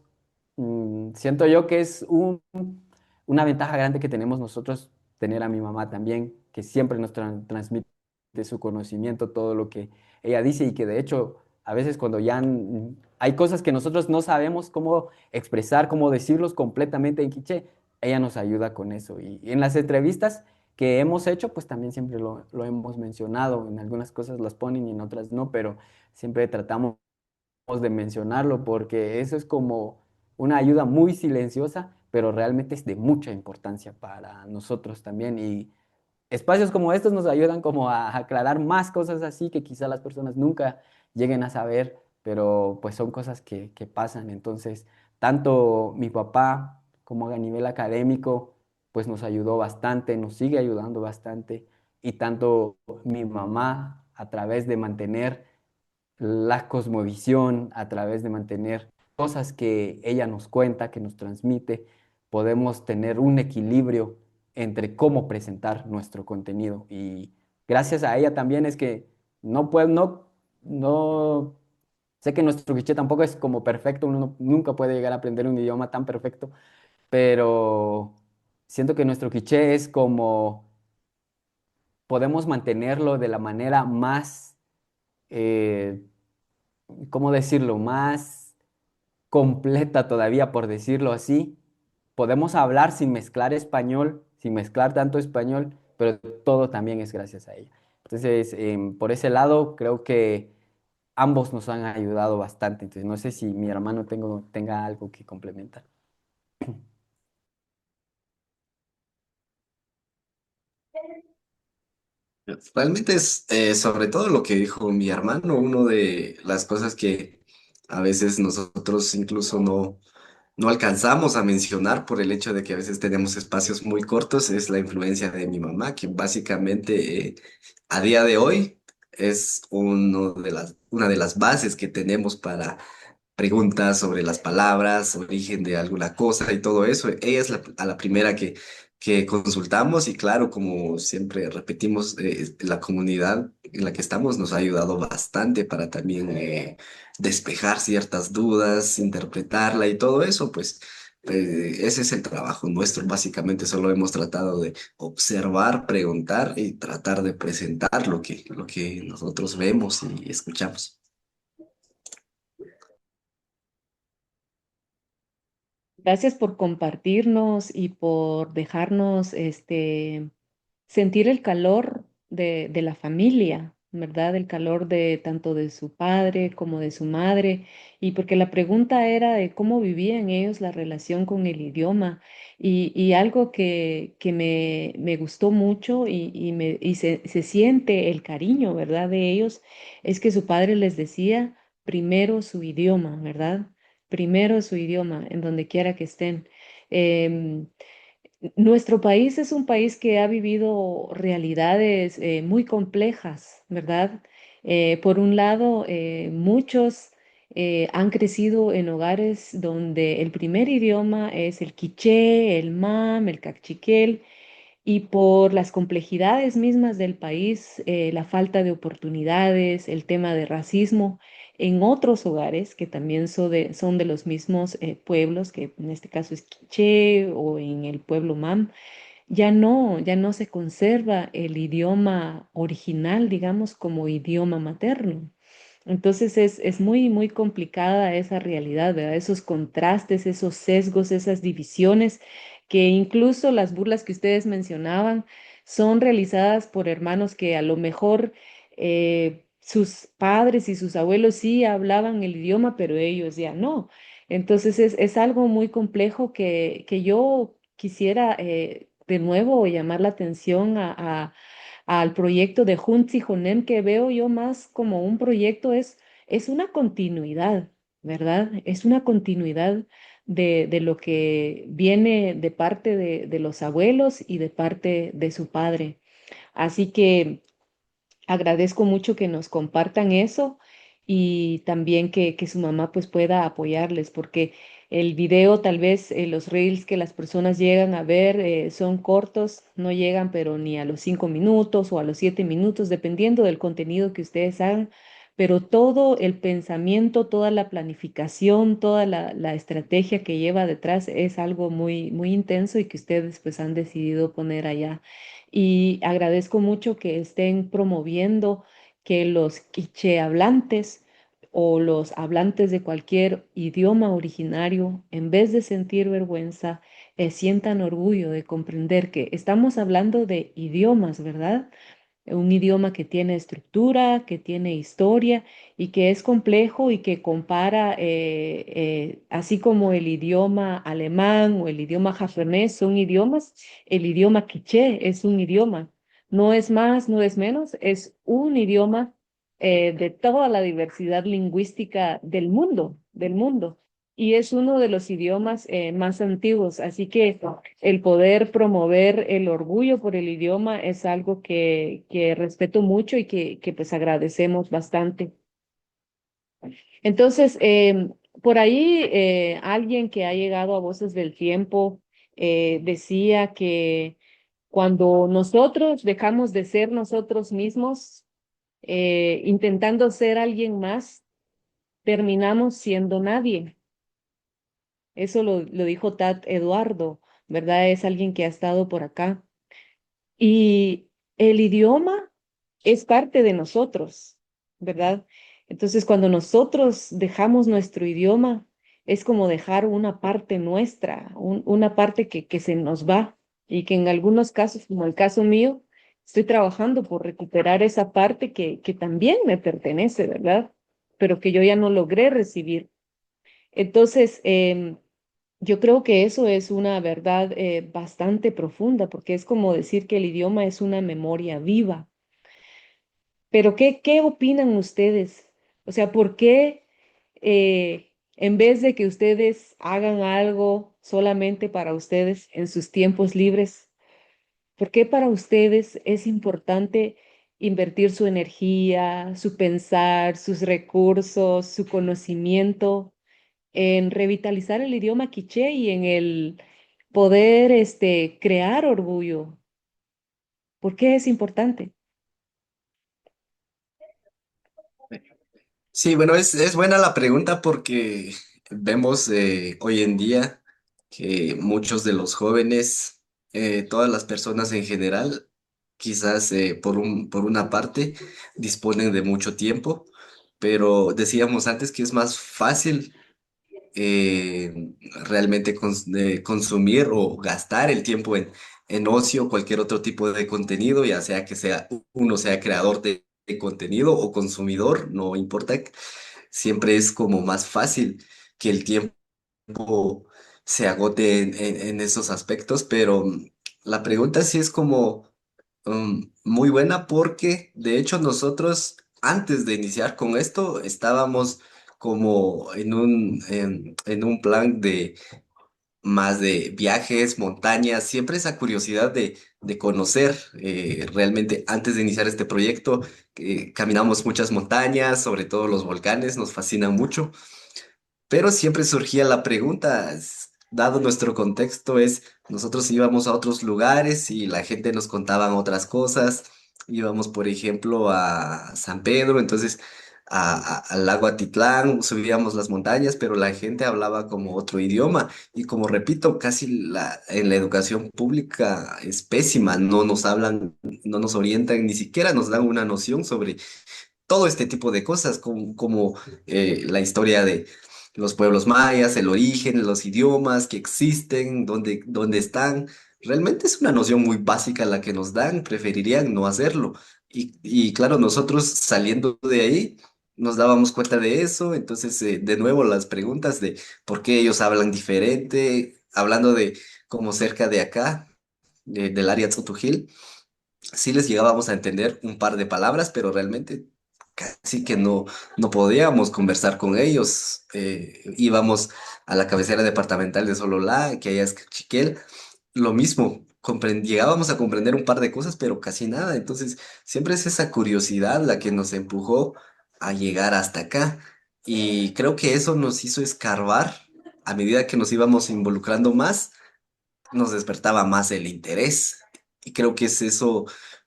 siento yo que es una ventaja grande que tenemos nosotros tener a mi mamá también, que siempre nos transmite su conocimiento, todo lo que ella dice y que de hecho a veces cuando ya hay cosas que nosotros no sabemos cómo expresar, cómo decirlos completamente en quiché, ella nos ayuda con eso. Y en las entrevistas que hemos hecho, pues también siempre lo hemos mencionado. En algunas cosas las ponen y en otras no, pero siempre tratamos de mencionarlo porque eso es como una ayuda muy silenciosa, pero realmente es de mucha importancia para nosotros también. Y espacios como estos nos ayudan como a aclarar más cosas así que quizá las personas nunca lleguen a saber, pero pues son cosas que pasan. Entonces, tanto mi papá como a nivel académico, pues nos ayudó bastante, nos sigue ayudando bastante, y tanto mi mamá a través de mantener la cosmovisión, a través de mantener cosas que ella nos cuenta, que nos transmite, podemos tener un equilibrio entre cómo presentar nuestro contenido. Y gracias a ella también es que no puedo, no, sé que nuestro quiché tampoco es como perfecto, uno nunca puede llegar a aprender un idioma tan perfecto, pero siento que nuestro quiché es como podemos mantenerlo de la manera más, eh, ¿cómo decirlo? Más completa todavía, por decirlo así. Podemos hablar sin mezclar español, sin mezclar tanto español, pero todo también es gracias a ella. Entonces, por ese lado, creo que ambos nos han ayudado bastante. Entonces, no sé si mi hermano tenga algo que complementar. Realmente es sobre todo lo que dijo mi hermano, una de las cosas que a veces nosotros incluso no alcanzamos a mencionar por el hecho de que a veces tenemos espacios muy cortos, es la influencia de mi mamá, que básicamente a día de hoy es una de las bases que tenemos para preguntas sobre las palabras, origen de alguna cosa y todo eso. Ella es a la primera que consultamos y claro, como siempre repetimos, la comunidad en la que estamos nos ha ayudado bastante para también despejar ciertas dudas, interpretarla y todo eso, pues ese es el trabajo nuestro. Básicamente solo hemos tratado de observar, preguntar y tratar de presentar lo que nosotros vemos y escuchamos. Gracias por compartirnos y por dejarnos sentir el calor de la familia, ¿verdad? El calor de tanto de su padre como de su madre. Y porque la pregunta era de cómo vivían ellos la relación con el idioma. Y algo que me gustó mucho y se siente el cariño, ¿verdad? De ellos, es que su padre les decía primero su idioma, ¿verdad? Primero su idioma, en donde quiera que estén. Em, Nuestro país es un país que ha vivido realidades muy complejas, ¿verdad? Por un lado, muchos han crecido en hogares donde el primer idioma es el quiché, el mam, el cachiquel, y por las complejidades mismas del país, la falta de oportunidades, el tema de racismo en otros hogares que también son de los mismos pueblos, que en este caso es Quiché o en el pueblo Mam, ya no se conserva el idioma original, digamos, como idioma materno. Entonces es muy, muy complicada esa realidad, ¿verdad? Esos contrastes, esos sesgos, esas divisiones, que incluso las burlas que ustedes mencionaban son realizadas por hermanos que a lo mejor sus padres y sus abuelos sí hablaban el idioma, pero ellos ya no. Entonces es algo muy complejo que yo quisiera de nuevo llamar la atención al proyecto de Junzi Jonem, que veo yo más como un proyecto, es una continuidad, ¿verdad? Es una continuidad de lo que viene de parte de los abuelos y de parte de su padre. Así que agradezco mucho que nos compartan eso y también que su mamá pues pueda apoyarles, porque el video, tal vez los reels que las personas llegan a ver son cortos, no llegan pero ni a los 5 minutos o a los 7 minutos, dependiendo del contenido que ustedes hagan, pero todo el pensamiento, toda la planificación, toda la estrategia que lleva detrás es algo muy, muy intenso y que ustedes pues han decidido poner allá. Y agradezco mucho que estén promoviendo que los quiché hablantes o los hablantes de cualquier idioma originario, en vez de sentir vergüenza, sientan orgullo de comprender que estamos hablando de idiomas, ¿verdad? Un idioma que tiene estructura, que tiene historia y que es complejo y que compara, así como el idioma alemán o el idioma japonés son idiomas, el idioma quiché es un idioma. No es más, no es menos, es un idioma de toda la diversidad lingüística del mundo, del mundo. Y es uno de los idiomas más antiguos. Así que el poder promover el orgullo por el idioma es algo que respeto mucho y que pues agradecemos bastante. Entonces, por ahí alguien que ha llegado a Voces del Tiempo decía que cuando nosotros dejamos de ser nosotros mismos, intentando ser alguien más, terminamos siendo nadie. Eso lo dijo Tat Eduardo, ¿verdad? Es alguien que ha estado por acá. Y el idioma es parte de nosotros, ¿verdad? Entonces, cuando nosotros dejamos nuestro idioma, es como dejar una parte nuestra, una parte que se nos va y que en algunos casos, como el caso mío, estoy trabajando por recuperar esa parte que también me pertenece, ¿verdad? Pero que yo ya no logré recibir. Entonces, yo creo que eso es una verdad bastante profunda, porque es como decir que el idioma es una memoria viva. Pero ¿qué opinan ustedes? O sea, ¿por qué en vez de que ustedes hagan algo solamente para ustedes en sus tiempos libres, por qué para ustedes es importante invertir su energía, su pensar, sus recursos, su conocimiento en revitalizar el idioma quiché y en el poder crear orgullo? ¿Por qué es importante? Sí, bueno, es buena la pregunta porque vemos hoy en día que muchos de los jóvenes, todas las personas en general, quizás por una parte disponen de mucho tiempo, pero decíamos antes que es más fácil realmente consumir o gastar el tiempo en ocio, cualquier otro tipo de contenido, ya sea que sea uno sea creador de contenido o consumidor, no importa, siempre es como más fácil que el tiempo se agote en esos aspectos, pero la pregunta sí es como muy buena porque de hecho nosotros antes de iniciar con esto estábamos como en un plan de más de viajes, montañas, siempre esa curiosidad de conocer. Realmente antes de iniciar este proyecto caminamos muchas montañas, sobre todo los volcanes, nos fascinan mucho. Pero siempre surgía la pregunta, dado nuestro contexto, nosotros íbamos a otros lugares y la gente nos contaban otras cosas. Íbamos, por ejemplo, a San Pedro, entonces al lago Atitlán, subíamos las montañas, pero la gente hablaba como otro idioma. Y como repito, casi en la educación pública es pésima, no nos hablan, no nos orientan, ni siquiera nos dan una noción sobre todo este tipo de cosas, como la historia de los pueblos mayas, el origen, los idiomas que existen, dónde están. Realmente es una noción muy básica la que nos dan, preferirían no hacerlo. Y claro, nosotros saliendo de ahí nos dábamos cuenta de eso, entonces de nuevo las preguntas de por qué ellos hablan diferente, hablando de como cerca de acá, del área Tzotujil. Sí les llegábamos a entender un par de palabras, pero realmente casi que no podíamos conversar con ellos. Íbamos a la cabecera departamental de Sololá, que allá es Chiquel, lo mismo, llegábamos a comprender un par de cosas, pero casi nada. Entonces, siempre es esa curiosidad la que nos empujó a llegar hasta acá. Y creo que eso nos hizo escarbar a medida que nos íbamos involucrando más, nos despertaba más el interés. Y creo que es eso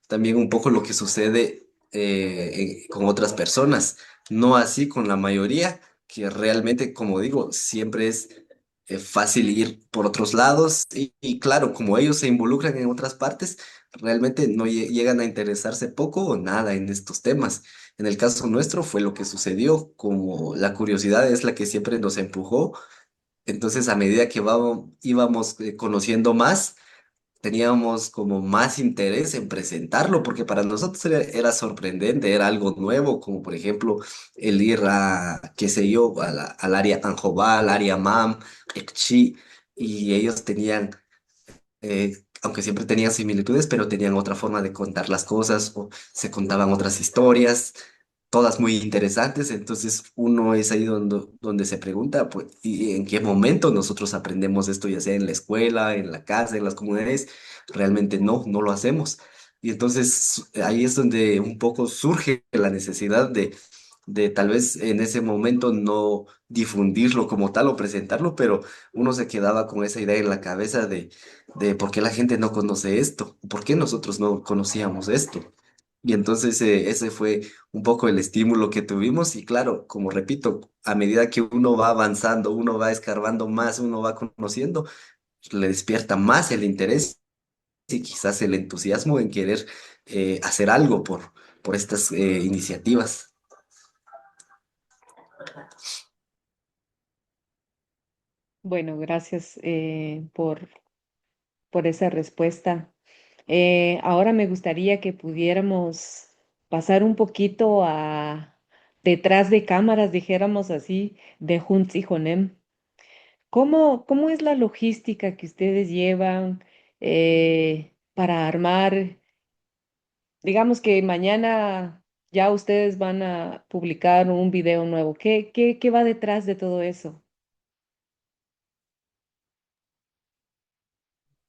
también un poco lo que sucede con otras personas, no así con la mayoría, que realmente, como digo, siempre es fácil ir por otros lados y claro, como ellos se involucran en otras partes, realmente no llegan a interesarse poco o nada en estos temas. En el caso nuestro fue lo que sucedió, como la curiosidad es la que siempre nos empujó, entonces, a medida que íbamos conociendo más, teníamos como más interés en presentarlo, porque para nosotros era sorprendente, era algo nuevo, como por ejemplo el ir a, qué sé yo, al área Anjobá, al área MAM, Ekchi, y ellos tenían, aunque siempre tenían similitudes, pero tenían otra forma de contar las cosas, o se contaban otras historias todas muy interesantes, entonces uno es ahí donde se pregunta, pues, ¿y en qué momento nosotros aprendemos esto, ya sea en la escuela, en la casa, en las comunidades? Realmente no lo hacemos. Y entonces ahí es donde un poco surge la necesidad de tal vez en ese momento no difundirlo como tal o presentarlo, pero uno se quedaba con esa idea en la cabeza de por qué la gente no conoce esto, por qué nosotros no conocíamos esto. Y entonces ese fue un poco el estímulo que tuvimos y claro, como repito, a medida que uno va avanzando, uno va escarbando más, uno va conociendo, le despierta más el interés y quizás el entusiasmo en querer hacer algo por estas iniciativas. Bueno, gracias por esa respuesta. Ahora me gustaría que pudiéramos pasar un poquito a detrás de cámaras, dijéramos así, de Junts y Jonem. ¿Cómo es la logística que ustedes llevan para armar? Digamos que mañana ya ustedes van a publicar un video nuevo. ¿Qué va detrás de todo eso?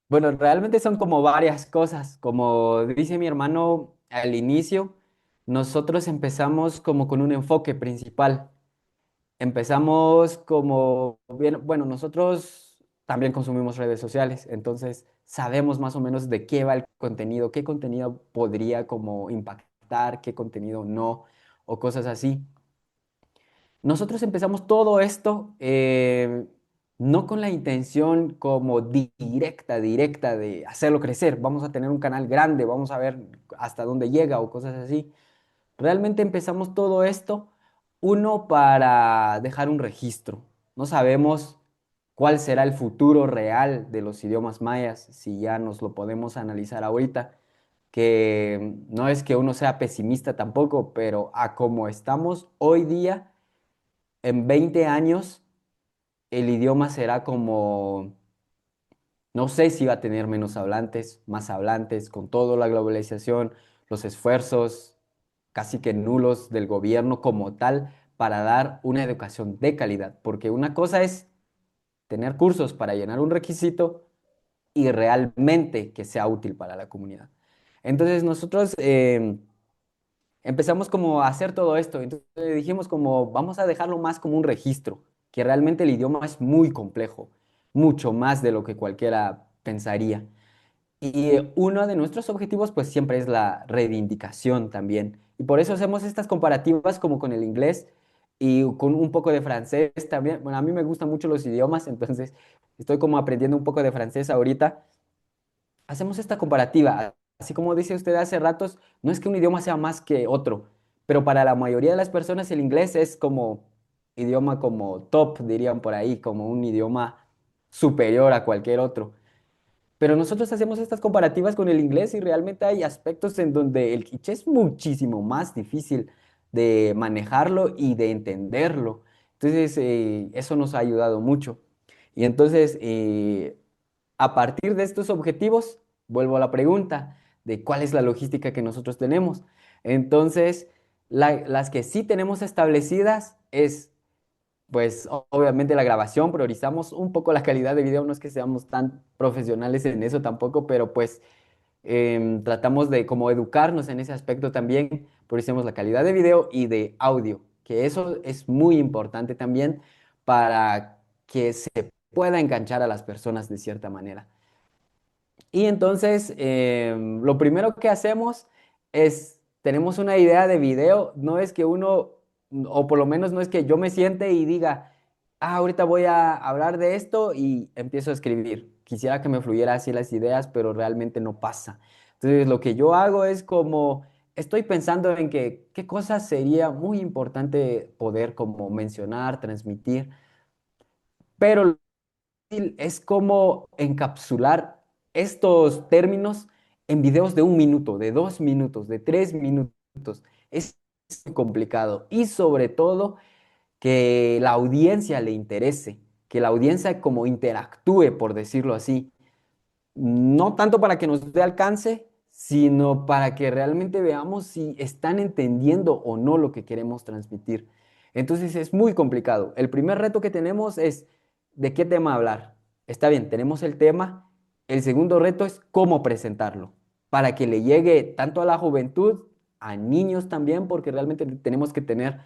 Bueno, realmente son como varias cosas. Como dice mi hermano al inicio, nosotros empezamos como con un enfoque principal. Empezamos como, bien, bueno, nosotros también consumimos redes sociales, entonces sabemos más o menos de qué va el contenido, qué contenido podría como impactar, qué contenido no, o cosas así. Nosotros empezamos todo esto no con la intención como directa de hacerlo crecer. Vamos a tener un canal grande, vamos a ver hasta dónde llega o cosas así. Realmente empezamos todo esto, uno, para dejar un registro. No sabemos cuál será el futuro real de los idiomas mayas, si ya nos lo podemos analizar ahorita, que no es que uno sea pesimista tampoco, pero a como estamos hoy día, en 20 años, el idioma será como, no sé si va a tener menos hablantes, más hablantes, con toda la globalización, los esfuerzos casi que nulos del gobierno como tal para dar una educación de calidad. Porque una cosa es tener cursos para llenar un requisito y realmente que sea útil para la comunidad. Entonces nosotros empezamos como a hacer todo esto. Entonces dijimos como vamos a dejarlo más como un registro, que realmente el idioma es muy complejo, mucho más de lo que cualquiera pensaría. Y uno de nuestros objetivos pues siempre es la reivindicación también. Y por eso hacemos estas comparativas como con el inglés y con un poco de francés también. Bueno, a mí me gustan mucho los idiomas, entonces estoy como aprendiendo un poco de francés ahorita. Hacemos esta comparativa. Así como dice usted hace ratos, no es que un idioma sea más que otro, pero para la mayoría de las personas el inglés es como idioma como top, dirían por ahí, como un idioma superior a cualquier otro. Pero nosotros hacemos estas comparativas con el inglés y realmente hay aspectos en donde el quiché es muchísimo más difícil de manejarlo y de entenderlo. Entonces, eso nos ha ayudado mucho. Y entonces, a partir de estos objetivos, vuelvo a la pregunta, de cuál es la logística que nosotros tenemos. Entonces, las que sí tenemos establecidas es, pues, obviamente la grabación, priorizamos un poco la calidad de video, no es que seamos tan profesionales en eso tampoco, pero pues tratamos de como educarnos en ese aspecto también, priorizamos la calidad de video y de audio, que eso es muy importante también para que se pueda enganchar a las personas de cierta manera. Y entonces, lo primero que hacemos es, tenemos una idea de video, no es que uno, o por lo menos no es que yo me siente y diga, ah, ahorita voy a hablar de esto y empiezo a escribir. Quisiera que me fluyera así las ideas, pero realmente no pasa. Entonces, lo que yo hago es como, estoy pensando en que, qué cosas sería muy importante poder como mencionar, transmitir, pero es como encapsular estos términos en videos de 1 minuto, de 2 minutos, de 3 minutos. Es muy complicado y sobre todo que la audiencia le interese, que la audiencia como interactúe, por decirlo así, no tanto para que nos dé alcance, sino para que realmente veamos si están entendiendo o no lo que queremos transmitir. Entonces es muy complicado. El primer reto que tenemos es de qué tema hablar. Está bien, tenemos el tema. El segundo reto es cómo presentarlo, para que le llegue tanto a la juventud, a niños también, porque realmente tenemos que tener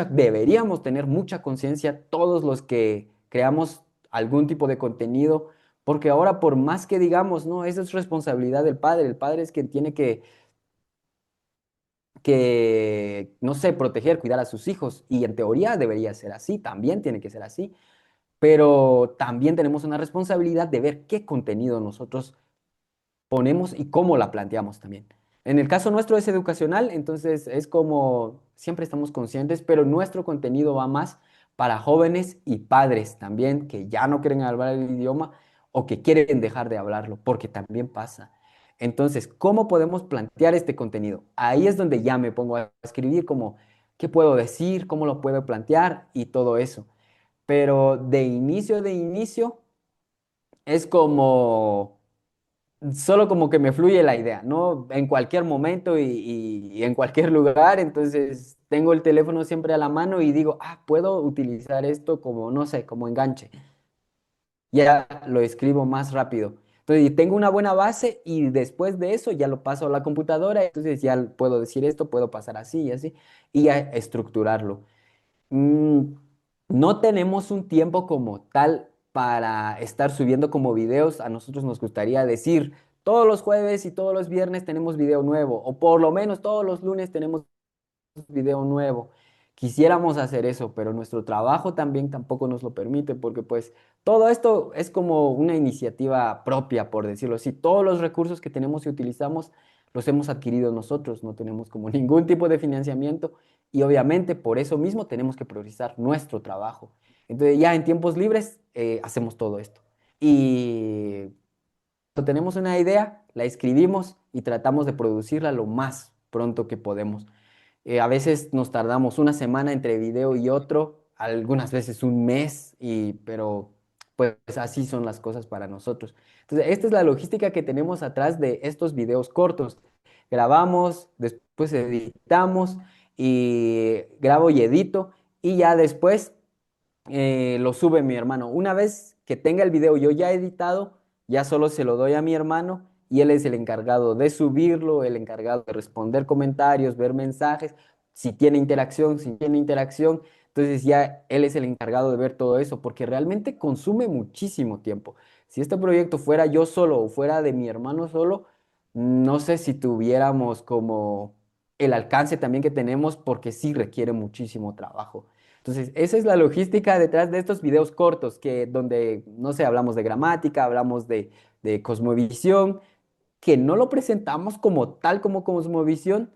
deberíamos tener mucha conciencia todos los que creamos algún tipo de contenido porque ahora por más que digamos, no, esa es responsabilidad del padre, el padre es quien tiene que, no sé, proteger, cuidar a sus hijos. Y en teoría debería ser así, también tiene que ser así. Pero también tenemos una responsabilidad de ver qué contenido nosotros ponemos y cómo la planteamos también. En el caso nuestro es educacional, entonces es como siempre estamos conscientes, pero nuestro contenido va más para jóvenes y padres también que ya no quieren hablar el idioma o que quieren dejar de hablarlo, porque también pasa. Entonces, ¿cómo podemos plantear este contenido? Ahí es donde ya me pongo a escribir como, ¿qué puedo decir? ¿Cómo lo puedo plantear? Y todo eso. Pero de inicio, es como solo como que me fluye la idea, ¿no? En cualquier momento y en cualquier lugar, entonces tengo el teléfono siempre a la mano y digo, ah, puedo utilizar esto como, no sé, como enganche. Ya lo escribo más rápido. Entonces, y tengo una buena base y después de eso ya lo paso a la computadora, entonces ya puedo decir esto, puedo pasar así y así, y ya estructurarlo. Mm, no tenemos un tiempo como tal para estar subiendo como videos. A nosotros nos gustaría decir, todos los jueves y todos los viernes tenemos video nuevo, o por lo menos todos los lunes tenemos video nuevo. Quisiéramos hacer eso, pero nuestro trabajo también tampoco nos lo permite, porque pues todo esto es como una iniciativa propia, por decirlo así. Todos los recursos que tenemos y utilizamos los hemos adquirido nosotros, no tenemos como ningún tipo de financiamiento y obviamente por eso mismo tenemos que priorizar nuestro trabajo. Entonces ya en tiempos libres hacemos todo esto. Y cuando tenemos una idea, la escribimos y tratamos de producirla lo más pronto que podemos. A veces nos tardamos una semana entre video y otro, algunas veces un mes, pero pues así son las cosas para nosotros. Entonces, esta es la logística que tenemos atrás de estos videos cortos. Grabamos, después editamos y grabo y edito y ya después lo sube mi hermano. Una vez que tenga el video yo ya editado, ya solo se lo doy a mi hermano y él es el encargado de subirlo, el encargado de responder comentarios, ver mensajes, si tiene interacción, si tiene interacción. Entonces ya él es el encargado de ver todo eso, porque realmente consume muchísimo tiempo. Si este proyecto fuera yo solo o fuera de mi hermano solo, no sé si tuviéramos como el alcance también que tenemos, porque sí requiere muchísimo trabajo. Entonces, esa es la logística detrás de estos videos cortos, que donde, no sé, hablamos de gramática, hablamos de cosmovisión, que no lo presentamos como tal como cosmovisión,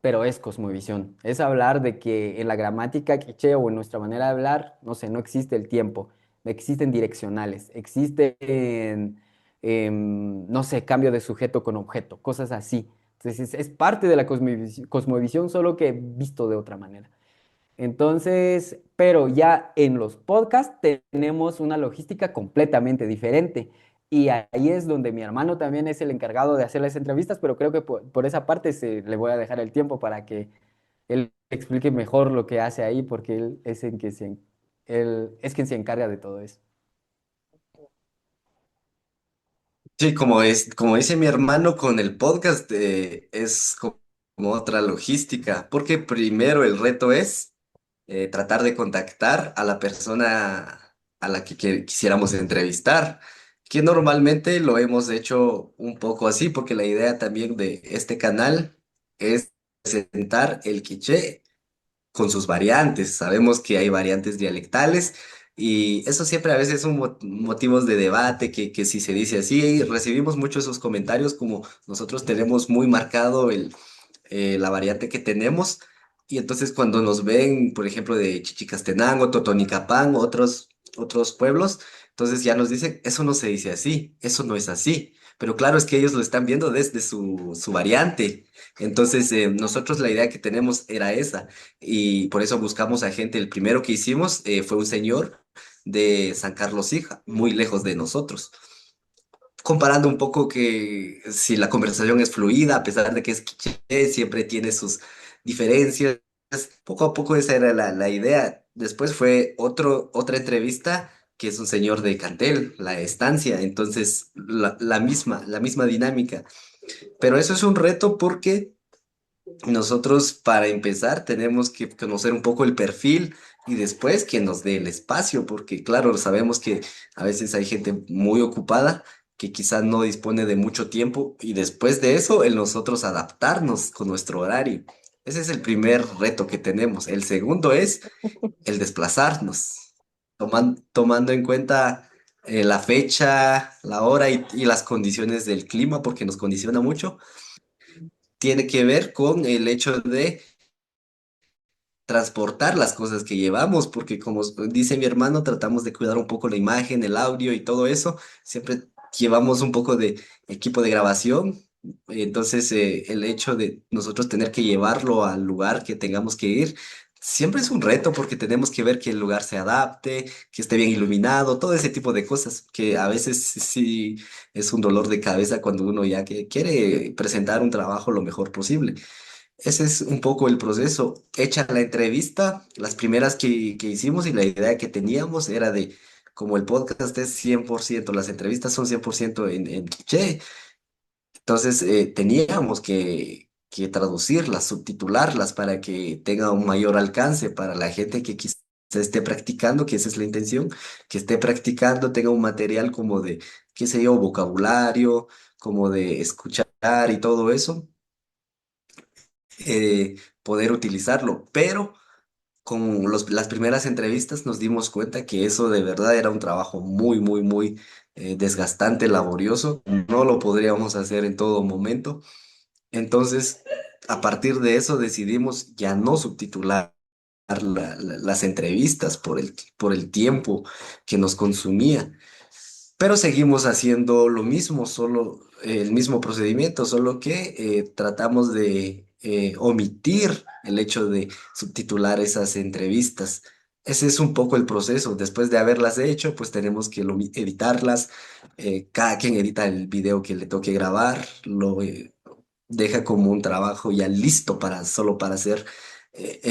pero es cosmovisión. Es hablar de que en la gramática quiché o en nuestra manera de hablar, no sé, no existe el tiempo, existen direccionales, existen, no sé, cambio de sujeto con objeto, cosas así. Entonces, es parte de la cosmovisión, solo que visto de otra manera. Entonces, pero ya en los podcasts tenemos una logística completamente diferente. Y ahí es donde mi hermano también es el encargado de hacer las entrevistas, pero creo que por esa parte le voy a dejar el tiempo para que él explique mejor lo que hace ahí, porque él es quien se encarga de todo eso. Sí, como dice mi hermano con el podcast, es como otra logística, porque primero el reto es tratar de contactar a la persona a la que quisiéramos entrevistar, que normalmente lo hemos hecho un poco así, porque la idea también de este canal es presentar el quiché con sus variantes. Sabemos que hay variantes dialectales y eso siempre a veces son motivos de debate, que si se dice así, recibimos muchos esos comentarios como nosotros tenemos muy marcado la variante que tenemos. Y entonces cuando nos ven, por ejemplo, de Chichicastenango, Totonicapán, otros pueblos, entonces ya nos dicen, eso no se dice así, eso no es así. Pero claro, es que ellos lo están viendo desde su variante. Entonces, nosotros la idea que tenemos era esa. Y por eso buscamos a gente. El primero que hicimos fue un señor de San Carlos Hija, muy lejos de nosotros, comparando un poco que si la conversación es fluida, a pesar de que es quiché, siempre tiene sus diferencias. Poco a poco esa era la idea. Después fue otra entrevista que es un señor de Cantel, La Estancia, entonces la misma dinámica. Pero eso es un reto porque nosotros para empezar tenemos que conocer un poco el perfil y después que nos dé el espacio, porque claro, sabemos que a veces hay gente muy ocupada que quizás no dispone de mucho tiempo y después de eso el nosotros adaptarnos con nuestro horario. Ese es el primer reto que tenemos. El segundo es el desplazarnos, tomando en cuenta la fecha, la hora y las condiciones del clima, porque nos condiciona mucho. Tiene que ver con el hecho de transportar las cosas que llevamos, porque como dice mi hermano, tratamos de cuidar un poco la imagen, el audio y todo eso. Siempre llevamos un poco de equipo de grabación. Entonces, el hecho de nosotros tener que llevarlo al lugar que tengamos que ir, siempre es un reto porque tenemos que ver que el lugar se adapte, que esté bien iluminado, todo ese tipo de cosas que a veces sí es un dolor de cabeza cuando uno ya que quiere presentar un trabajo lo mejor posible. Ese es un poco el proceso. Hecha la entrevista, las primeras que hicimos y la idea que teníamos era de, como el podcast es 100%, las entrevistas son 100% en quiché, entonces teníamos que traducirlas, subtitularlas para que tenga un mayor alcance para la gente que quizás esté practicando, que esa es la intención, que esté practicando, tenga un material como de, qué sé yo, vocabulario, como de escuchar y todo eso poder utilizarlo. Pero con las primeras entrevistas nos dimos cuenta que eso de verdad era un trabajo muy, muy, muy desgastante, laborioso. No lo podríamos hacer en todo momento. Entonces, a partir de eso decidimos ya no subtitular las entrevistas por el tiempo que nos consumía. Pero seguimos haciendo lo mismo, solo el mismo procedimiento, solo que tratamos de omitir el hecho de subtitular esas entrevistas. Ese es un poco el proceso. Después de haberlas hecho, pues tenemos que editarlas. Cada quien edita el video que le toque grabar, lo deja como un trabajo ya listo solo para ser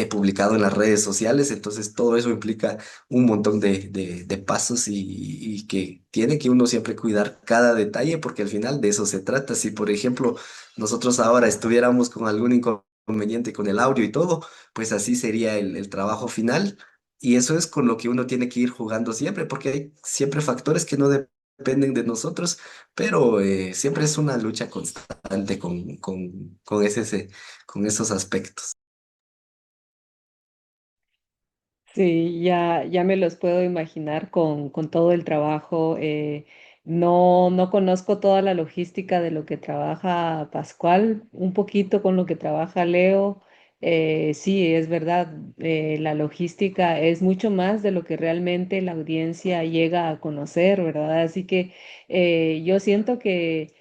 publicado en las redes sociales. Entonces todo eso implica un montón de pasos y que tiene que uno siempre cuidar cada detalle porque al final de eso se trata. Si por ejemplo nosotros ahora estuviéramos con algún inconveniente con el audio y todo, pues así sería el trabajo final. Y eso es con lo que uno tiene que ir jugando siempre, porque hay siempre factores que no dependen de nosotros, pero siempre es una lucha constante con esos aspectos. Sí, ya me los puedo imaginar con todo el trabajo. No conozco toda la logística de lo que trabaja Pascual, un poquito con lo que trabaja Leo. Sí, es verdad, la logística es mucho más de lo que realmente la audiencia llega a conocer, ¿verdad? Así que yo siento que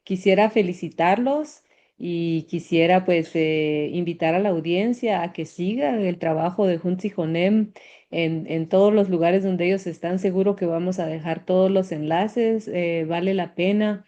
quisiera felicitarlos y quisiera pues invitar a la audiencia a que sigan el trabajo de Junts y Jonem en todos los lugares donde ellos están. Seguro que vamos a dejar todos los enlaces. Vale la pena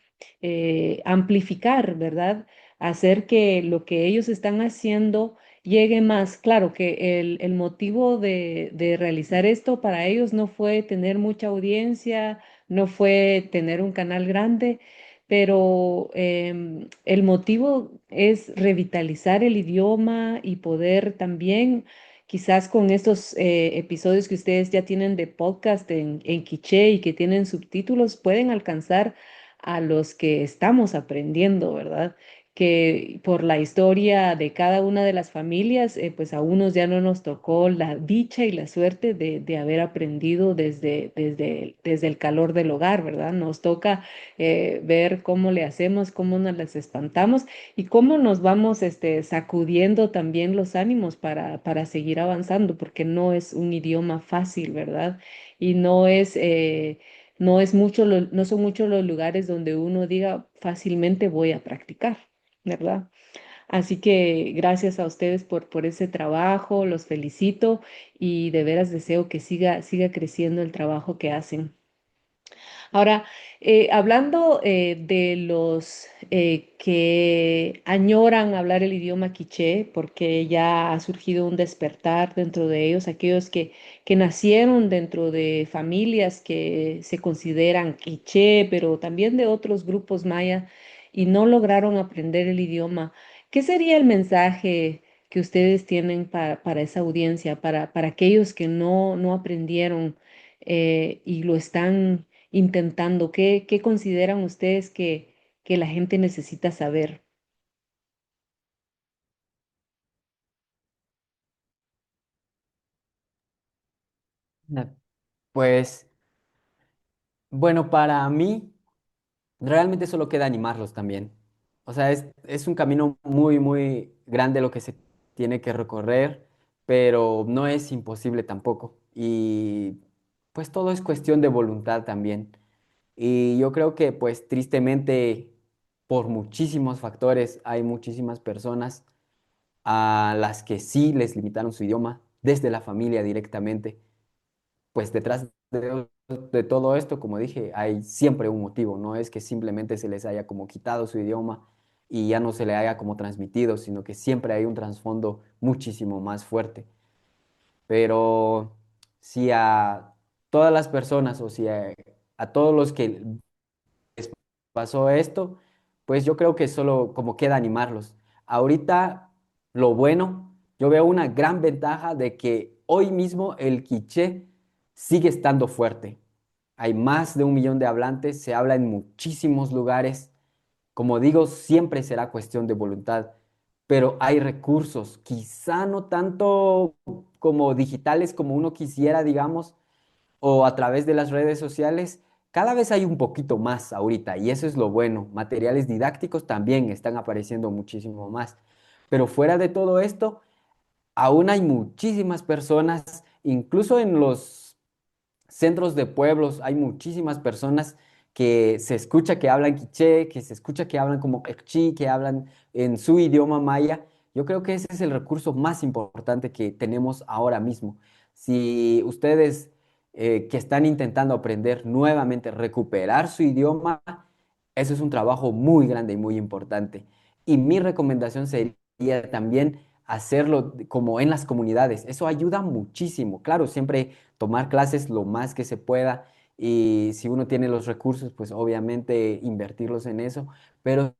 amplificar, ¿verdad? Hacer que lo que ellos están haciendo llegue más. Claro que el motivo de realizar esto para ellos no fue tener mucha audiencia, no fue tener un canal grande, pero el motivo es revitalizar el idioma y poder también, quizás con estos episodios que ustedes ya tienen de podcast en quiché y que tienen subtítulos, pueden alcanzar a los que estamos aprendiendo, ¿verdad? Que por la historia de cada una de las familias, pues a unos ya no nos tocó la dicha y la suerte de haber aprendido desde el calor del hogar, ¿verdad? Nos toca ver cómo le hacemos, cómo nos las espantamos y cómo nos vamos sacudiendo también los ánimos para seguir avanzando, porque no es un idioma fácil, ¿verdad? Y no es mucho, no son muchos los lugares donde uno diga fácilmente voy a practicar, ¿verdad? Así que gracias a ustedes por ese trabajo, los felicito y de veras deseo que siga creciendo el trabajo que hacen. Ahora, hablando de los que añoran hablar el idioma quiché, porque ya ha surgido un despertar dentro de ellos, aquellos que nacieron dentro de familias que se consideran quiché, pero también de otros grupos maya y no lograron aprender el idioma, ¿qué sería el mensaje que ustedes tienen para esa audiencia, para aquellos que no aprendieron y lo están intentando? ¿Qué consideran ustedes que la gente necesita saber? Ah, Pues, bueno, para mí realmente solo queda animarlos también. O sea, es un camino muy, muy grande lo que se tiene que recorrer, pero no es imposible tampoco. Y pues todo es cuestión de voluntad también. Y yo creo que pues tristemente por muchísimos factores hay muchísimas personas a las que sí les limitaron su idioma desde la familia directamente. Pues detrás de todo esto, como dije, hay siempre un motivo, no es que simplemente se les haya como quitado su idioma y ya no se le haya como transmitido, sino que siempre hay un trasfondo muchísimo más fuerte. Pero si a todas las personas o si a todos los que les pasó esto, pues yo creo que solo como queda animarlos. Ahorita lo bueno, yo veo una gran ventaja de que hoy mismo el quiché sigue estando fuerte. Hay más de 1 millón de hablantes, se habla en muchísimos lugares. Como digo, siempre será cuestión de voluntad, pero hay recursos, quizá no tanto como digitales como uno quisiera, digamos, o a través de las redes sociales, cada vez hay un poquito más ahorita y eso es lo bueno. Materiales didácticos también están apareciendo muchísimo más. Pero fuera de todo esto, aún hay muchísimas personas, incluso en los centros de pueblos, hay muchísimas personas que se escucha que hablan quiché, que se escucha que hablan como quechí, que hablan en su idioma maya. Yo creo que ese es el recurso más importante que tenemos ahora mismo. Si ustedes que están intentando aprender nuevamente, recuperar su idioma, eso es un trabajo muy grande y muy importante. Y mi recomendación sería también hacerlo como en las comunidades. Eso ayuda muchísimo. Claro, siempre tomar clases lo más que se pueda y si uno tiene los recursos, pues obviamente invertirlos en eso. Pero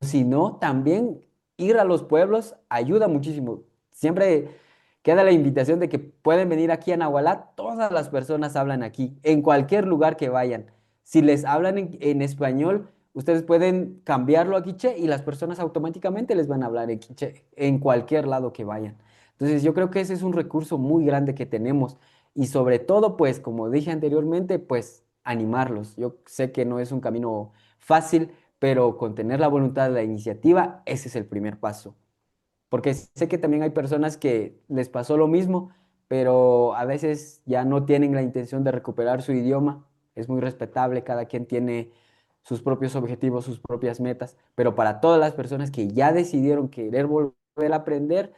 si no, también ir a los pueblos ayuda muchísimo. Siempre queda la invitación de que pueden venir aquí a Nahualá. Todas las personas hablan aquí, en cualquier lugar que vayan. Si les hablan en español, ustedes pueden cambiarlo a quiché y las personas automáticamente les van a hablar en quiché en cualquier lado que vayan. Entonces yo creo que ese es un recurso muy grande que tenemos y sobre todo, pues como dije anteriormente, pues animarlos. Yo sé que no es un camino fácil, pero con tener la voluntad, la iniciativa, ese es el primer paso. Porque sé que también hay personas que les pasó lo mismo, pero a veces ya no tienen la intención de recuperar su idioma. Es muy respetable, cada quien tiene sus propios objetivos, sus propias metas, pero para todas las personas que ya decidieron querer volver a aprender,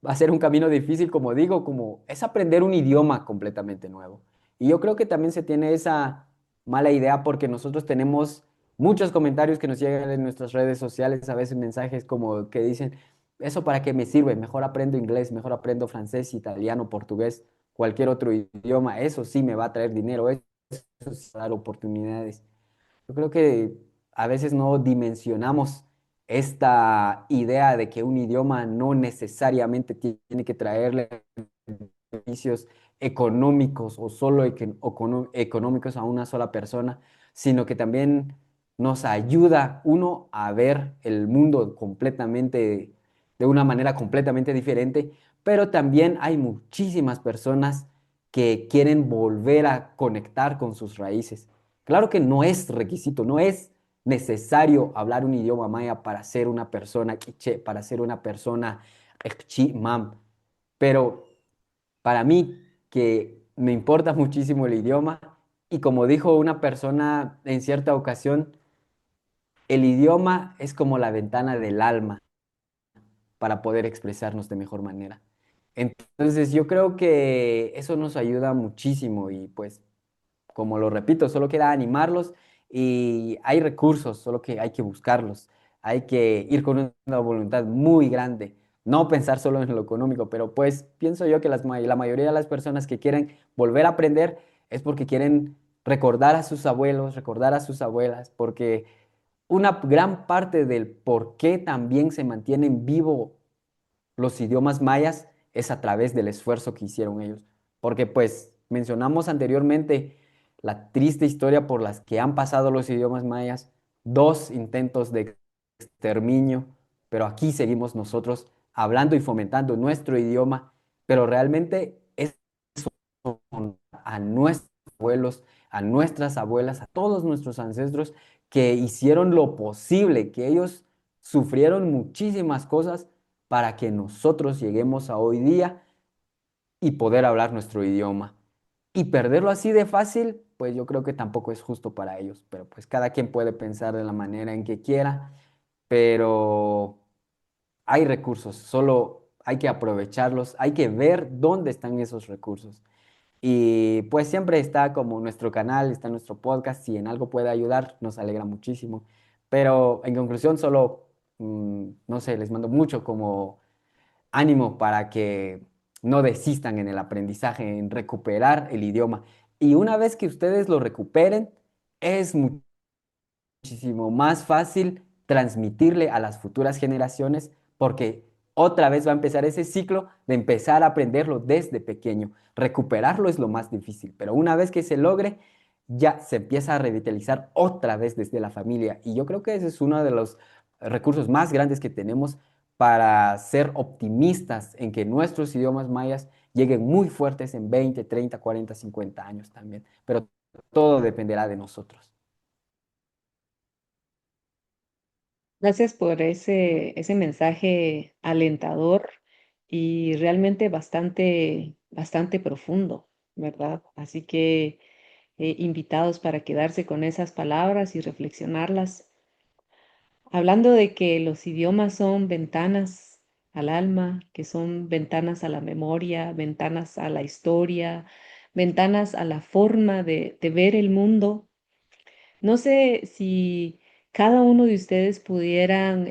va a ser un camino difícil, como digo, como es aprender un idioma completamente nuevo. Y yo creo que también se tiene esa mala idea porque nosotros tenemos muchos comentarios que nos llegan en nuestras redes sociales, a veces mensajes como que dicen, ¿eso para qué me sirve? Mejor aprendo inglés, mejor aprendo francés, italiano, portugués, cualquier otro idioma. Eso sí me va a traer dinero, eso sí va a dar oportunidades. Yo creo que a veces no dimensionamos esta idea de que un idioma no necesariamente tiene que traerle beneficios económicos o solo económicos a una sola persona, sino que también nos ayuda uno a ver el mundo completamente, de una manera completamente diferente, pero también hay muchísimas personas que quieren volver a conectar con sus raíces. Claro que no es requisito, no es necesario hablar un idioma maya para ser una persona quiché, para ser una persona mam, pero para mí que me importa muchísimo el idioma y como dijo una persona en cierta ocasión, el idioma es como la ventana del alma para poder expresarnos de mejor manera. Entonces yo creo que eso nos ayuda muchísimo y pues como lo repito, solo queda animarlos y hay recursos, solo que hay que buscarlos. Hay que ir con una voluntad muy grande, no pensar solo en lo económico, pero pues pienso yo que la mayoría de las personas que quieren volver a aprender es porque quieren recordar a sus abuelos, recordar a sus abuelas, porque una gran parte del por qué también se mantienen vivos los idiomas mayas es a través del esfuerzo que hicieron ellos. Porque pues mencionamos anteriormente la triste historia por las que han pasado los idiomas mayas, dos intentos de exterminio, pero aquí seguimos nosotros hablando y fomentando nuestro idioma, pero realmente es a nuestros abuelos, a nuestras abuelas, a todos nuestros ancestros que hicieron lo posible, que ellos sufrieron muchísimas cosas para que nosotros lleguemos a hoy día y poder hablar nuestro idioma. Y perderlo así de fácil, pues yo creo que tampoco es justo para ellos, pero pues cada quien puede pensar de la manera en que quiera, pero hay recursos, solo hay que aprovecharlos, hay que ver dónde están esos recursos. Y pues siempre está como nuestro canal, está nuestro podcast, si en algo puede ayudar, nos alegra muchísimo. Pero en conclusión, solo, no sé, les mando mucho como ánimo para que no desistan en el aprendizaje, en recuperar el idioma. Y una vez que ustedes lo recuperen, es muchísimo más fácil transmitirle a las futuras generaciones porque otra vez va a empezar ese ciclo de empezar a aprenderlo desde pequeño. Recuperarlo es lo más difícil, pero una vez que se logre, ya se empieza a revitalizar otra vez desde la familia. Y yo creo que ese es uno de los recursos más grandes que tenemos para ser optimistas en que nuestros idiomas mayas lleguen muy fuertes en 20, 30, 40, 50 años también. Pero todo dependerá de nosotros. Gracias por ese mensaje alentador y realmente bastante profundo, ¿verdad? Así que invitados para quedarse con esas palabras y reflexionarlas. Hablando de que los idiomas son ventanas al alma, que son ventanas a la memoria, ventanas a la historia, ventanas a la forma de ver el mundo. No sé si cada uno de ustedes pudieran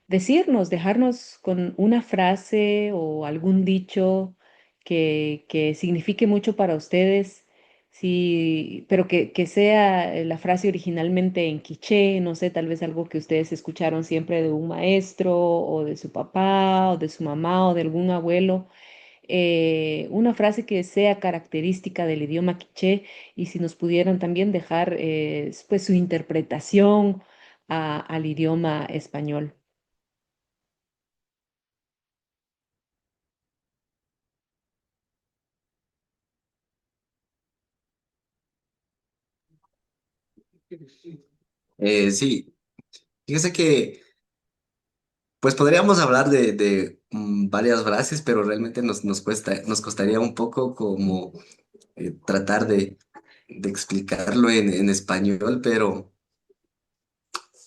decirnos, dejarnos con una frase o algún dicho que signifique mucho para ustedes, sí, pero que sea la frase originalmente en quiché, no sé, tal vez algo que ustedes escucharon siempre de un maestro o de su papá o de su mamá o de algún abuelo, una frase que sea característica del idioma quiché y si nos pudieran también dejar pues su interpretación al idioma español. Sí, fíjese que pues podríamos hablar de varias frases, pero realmente nos costaría un poco como tratar de explicarlo en español, pero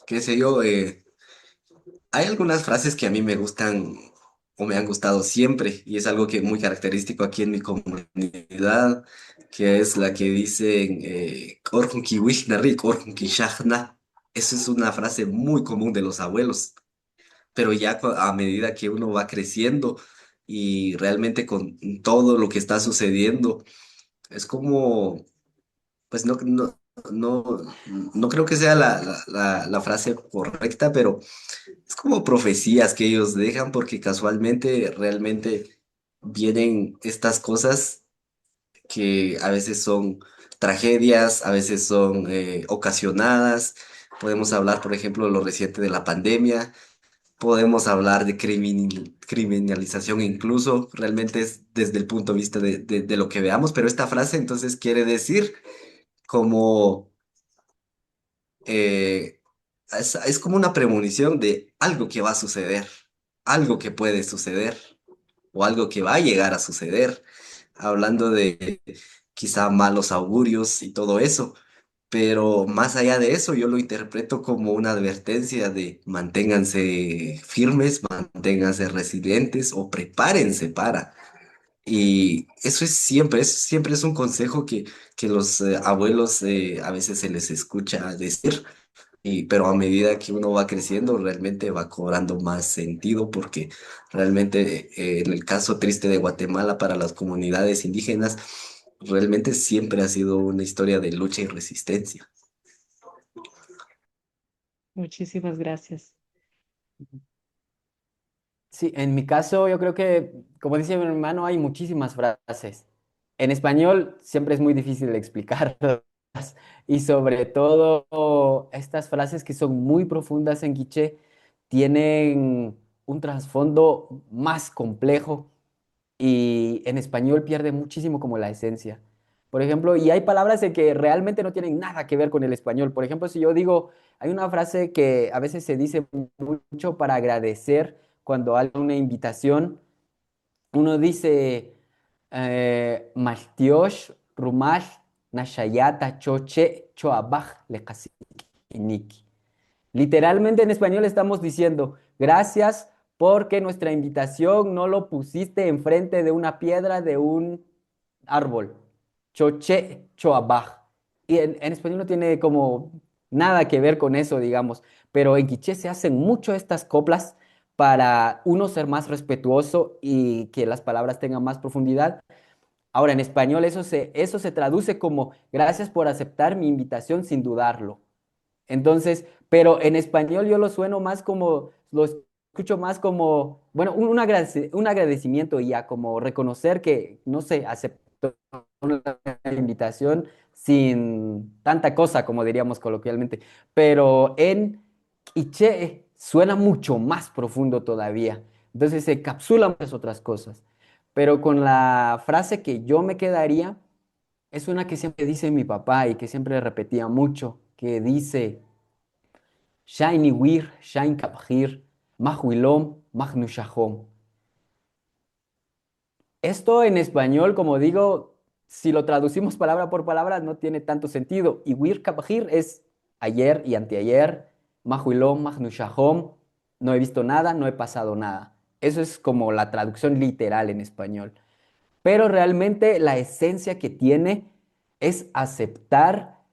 qué sé yo, hay algunas frases que a mí me gustan o me han gustado siempre, y es algo que muy característico aquí en mi comunidad, que es la que dicen "Orjun ki wishna rik, orjun ki shahna". Eso es una frase muy común de los abuelos, pero ya a medida que uno va creciendo y realmente con todo lo que está sucediendo, es como, pues no, no creo que sea la frase correcta, pero es como profecías que ellos dejan porque casualmente realmente vienen estas cosas que a veces son tragedias, a veces son ocasionadas. Podemos hablar, por ejemplo, de lo reciente de la pandemia. Podemos hablar de criminalización incluso, realmente es desde el punto de vista de lo que veamos, pero esta frase entonces quiere decir como, eh, es como una premonición de algo que va a suceder, algo que puede suceder o algo que va a llegar a suceder, hablando de quizá malos augurios y todo eso. Pero más allá de eso, yo lo interpreto como una advertencia de manténganse firmes, manténganse resilientes o prepárense para. Y eso siempre es un consejo que los abuelos a veces se les escucha decir, pero a medida que uno va creciendo, realmente va cobrando más sentido porque realmente en el caso triste de Guatemala para las comunidades indígenas, realmente siempre ha sido una historia de lucha y resistencia. Muchísimas gracias. Sí, en mi caso yo creo que, como dice mi hermano, hay muchísimas frases. En español siempre es muy difícil de explicarlas y sobre todo estas frases que son muy profundas en quiché tienen un trasfondo más complejo y en español pierde muchísimo como la esencia. Por ejemplo, y hay palabras de que realmente no tienen nada que ver con el español. Por ejemplo, si yo digo, hay una frase que a veces se dice mucho para agradecer cuando hay una invitación. Uno dice, Maltiosh, Rumash, Nashayata, Choche, Choabaj, Lekasikiniki. Literalmente en español estamos diciendo, gracias porque nuestra invitación no lo pusiste enfrente de una piedra de un árbol. Choche, choabaj. Y en español no tiene como nada que ver con eso, digamos, pero en quiché se hacen mucho estas coplas para uno ser más respetuoso y que las palabras tengan más profundidad. Ahora, en español eso se traduce como gracias por aceptar mi invitación sin dudarlo. Entonces, pero en español yo lo sueno más como, lo escucho más como, bueno, un agradecimiento y ya, como reconocer que, no sé, aceptó la invitación sin tanta cosa, como diríamos coloquialmente. Pero en quiché suena mucho más profundo todavía. Entonces se capsula muchas otras cosas. Pero con la frase que yo me quedaría, es una que siempre dice mi papá y que siempre repetía mucho, que dice... Shiny wir, Shain Kabhir, Mahuilom, Mahnushahom. Esto en español, como digo, si lo traducimos palabra por palabra, no tiene tanto sentido. Y wir Kabhir es ayer y anteayer, Mahuilom, Mahnushahom, no he visto nada, no he pasado nada. Eso es como la traducción literal en español. Pero realmente la esencia que tiene es aceptar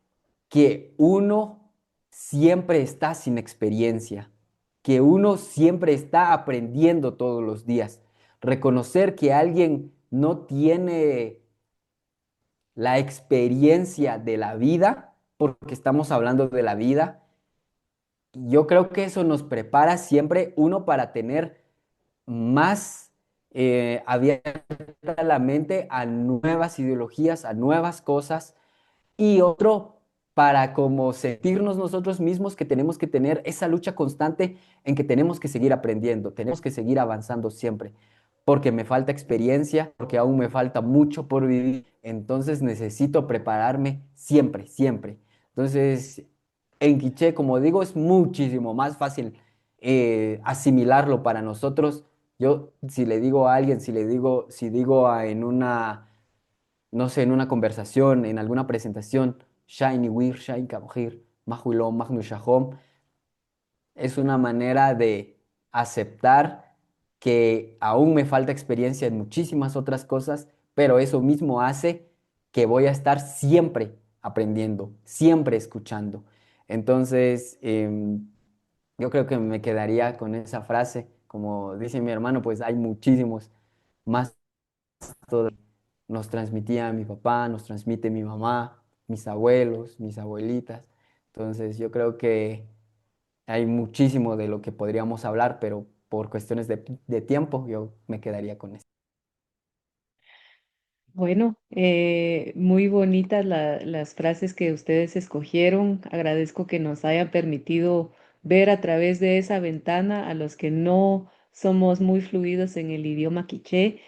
que uno siempre está sin experiencia, que uno siempre está aprendiendo todos los días. Reconocer que alguien no tiene la experiencia de la vida, porque estamos hablando de la vida, yo creo que eso nos prepara siempre uno para tener más abierta la mente a nuevas ideologías, a nuevas cosas y otro, para como sentirnos nosotros mismos que tenemos que tener esa lucha constante en que tenemos que seguir aprendiendo, tenemos que seguir avanzando siempre, porque me falta experiencia, porque aún me falta mucho por vivir, entonces necesito prepararme siempre, siempre. Entonces, en quiché, como digo, es muchísimo más fácil asimilarlo para nosotros. Yo, si le digo a alguien, si digo en una no sé, en una conversación, en alguna presentación, Shiny Wir, Shine Kabjir, Mahuilom, Mahnu Shahom, es una manera de aceptar que aún me falta experiencia en muchísimas otras cosas, pero eso mismo hace que voy a estar siempre aprendiendo, siempre escuchando. Entonces, yo creo que me quedaría con esa frase, como dice mi hermano, pues hay muchísimos más todo nos transmitía mi papá, nos transmite mi mamá, mis abuelos, mis abuelitas. Entonces, yo creo que hay muchísimo de lo que podríamos hablar, pero por cuestiones de tiempo, yo me quedaría con eso. Bueno, muy bonitas las frases que ustedes escogieron. Agradezco que nos hayan permitido ver a través de esa ventana a los que no somos muy fluidos en el idioma quiché.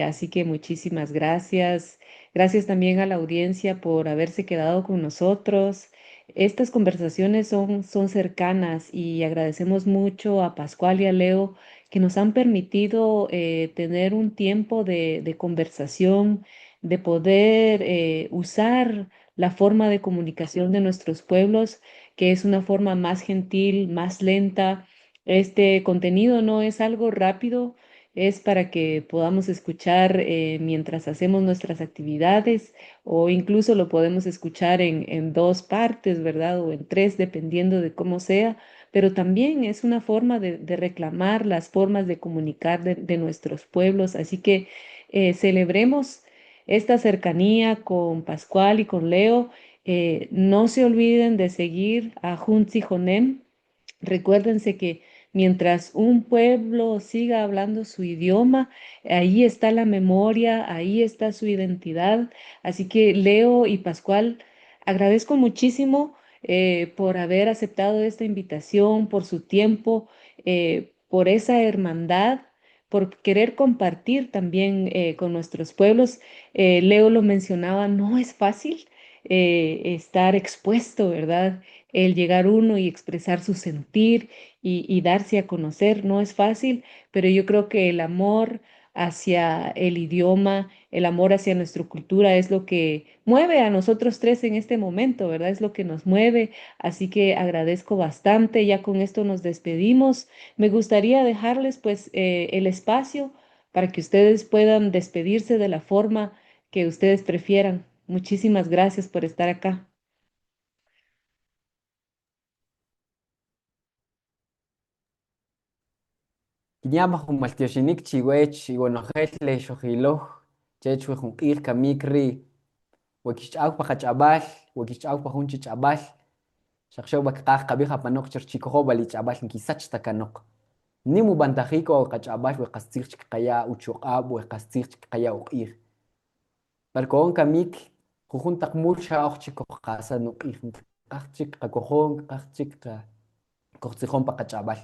Así que muchísimas gracias. Gracias también a la audiencia por haberse quedado con nosotros. Estas conversaciones son cercanas y agradecemos mucho a Pascual y a Leo que nos han permitido tener un tiempo de conversación, de poder usar la forma de comunicación de nuestros pueblos, que es una forma más gentil, más lenta. Este contenido no es algo rápido, es para que podamos escuchar mientras hacemos nuestras actividades o incluso lo podemos escuchar en dos partes, ¿verdad? O en tres, dependiendo de cómo sea, pero también es una forma de reclamar las formas de comunicar de nuestros pueblos. Así que celebremos esta cercanía con Pascual y con Leo. No se olviden de seguir a Junzi Jonem. Recuérdense que mientras un pueblo siga hablando su idioma, ahí está la memoria, ahí está su identidad. Así que Leo y Pascual, agradezco muchísimo por haber aceptado esta invitación, por su tiempo, por esa hermandad, por querer compartir también con nuestros pueblos. Leo lo mencionaba, no es fácil estar expuesto, ¿verdad? El llegar uno y expresar su sentir y darse a conocer no es fácil, pero yo creo que el amor hacia el idioma, el amor hacia nuestra cultura es lo que mueve a nosotros tres en este momento, ¿verdad? Es lo que nos mueve. Así que agradezco bastante. Ya con esto nos despedimos. Me gustaría dejarles pues el espacio para que ustedes puedan despedirse de la forma que ustedes prefieran. Muchísimas gracias por estar acá. Kiñamaj umaltioxinik chiwech, iwanojele, xojiloj, chechwe junq'il kamikri, wakixch'awpa qach'abal, wakixch'awpa jun chich'abal, xaqxow qaj qabij apanoq cherchikojo balich'abal nkisach takanoq. Nimu bantajiko qach'abal weqastzij chikqaya uchuq'ab weqastzij chikqaya uq'ij. Parkoon kamik jujun taq mulxa oqchikoq qasa nuq'ij qajchik qakojon qajchik kojtzijon pa qach'abal.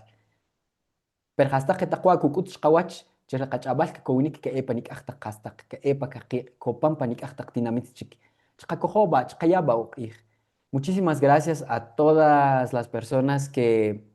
Pero hasta que taqwa kukut xqawach chira qach'abal kakownik ke'epa nik'aj taq qastaq ke'epa kaqiq kopanpa nik'aj taq tinamit chik chqakojoba chqayaba uq'ij. Muchísimas gracias a todas las personas que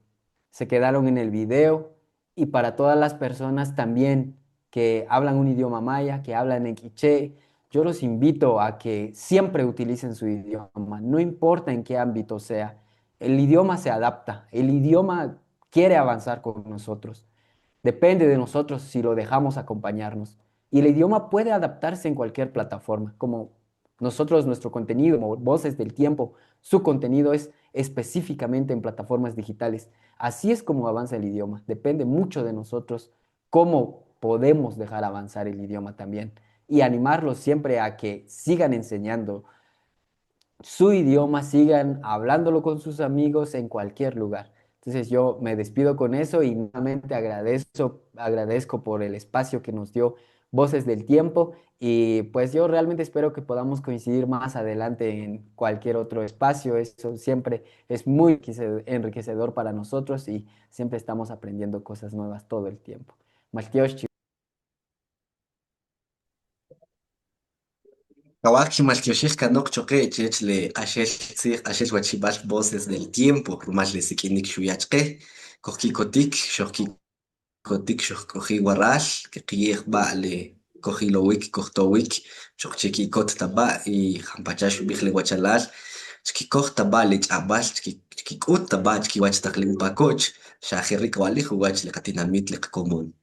se quedaron en el video y para todas las personas también que hablan un idioma maya, que hablan en quiché. Yo los invito a que siempre utilicen su idioma, no importa en qué ámbito sea. El idioma se adapta, el idioma quiere avanzar con nosotros. Depende de nosotros si lo dejamos acompañarnos. Y el idioma puede adaptarse en cualquier plataforma, como nosotros, nuestro contenido, como Voces del Tiempo, su contenido es específicamente en plataformas digitales. Así es como avanza el idioma. Depende mucho de nosotros cómo podemos dejar avanzar el idioma también y animarlos siempre a que sigan enseñando su idioma, sigan hablándolo con sus amigos en cualquier lugar. Entonces yo me despido con eso y nuevamente agradezco por el espacio que nos dio Voces del Tiempo y pues yo realmente espero que podamos coincidir más adelante en cualquier otro espacio. Eso siempre es muy enriquecedor para nosotros y siempre estamos aprendiendo cosas nuevas todo el tiempo. Maltiosh, Kawaki maltioshishka nokchoque echle ashel huachibal voces del tiempo, rumal le sikinik shuyachque, koki kotik, shoki kotik, shokoji warral, que quier vale. Cogilowik, Cohtowik, Chokchekikot Taba y Hampachash Bijle Guachalal, Chkikoj Taba Lechabal, Chkikut Taba, Chkiwach Taklin Pacoch, Shajerrik Wali, Huach Lecatinamit Lec Común.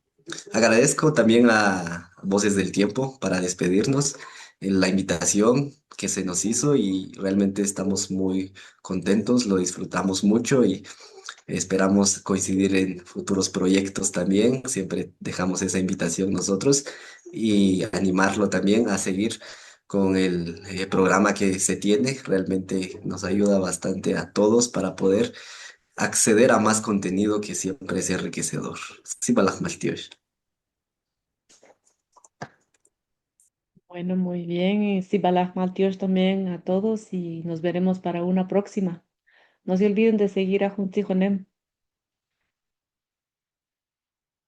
Agradezco también a Voces del Tiempo para despedirnos, la invitación que se nos hizo y realmente estamos muy contentos, lo disfrutamos mucho y esperamos coincidir en futuros proyectos también. Siempre dejamos esa invitación nosotros y animarlo también a seguir con el programa que se tiene. Realmente nos ayuda bastante a todos para poder acceder a más contenido que siempre es enriquecedor. Sí, Balaj Maltiosh. Bueno, muy bien. Y Sibalaj Maltios también a todos y nos veremos para una próxima. No se olviden de seguir a Juntijonem.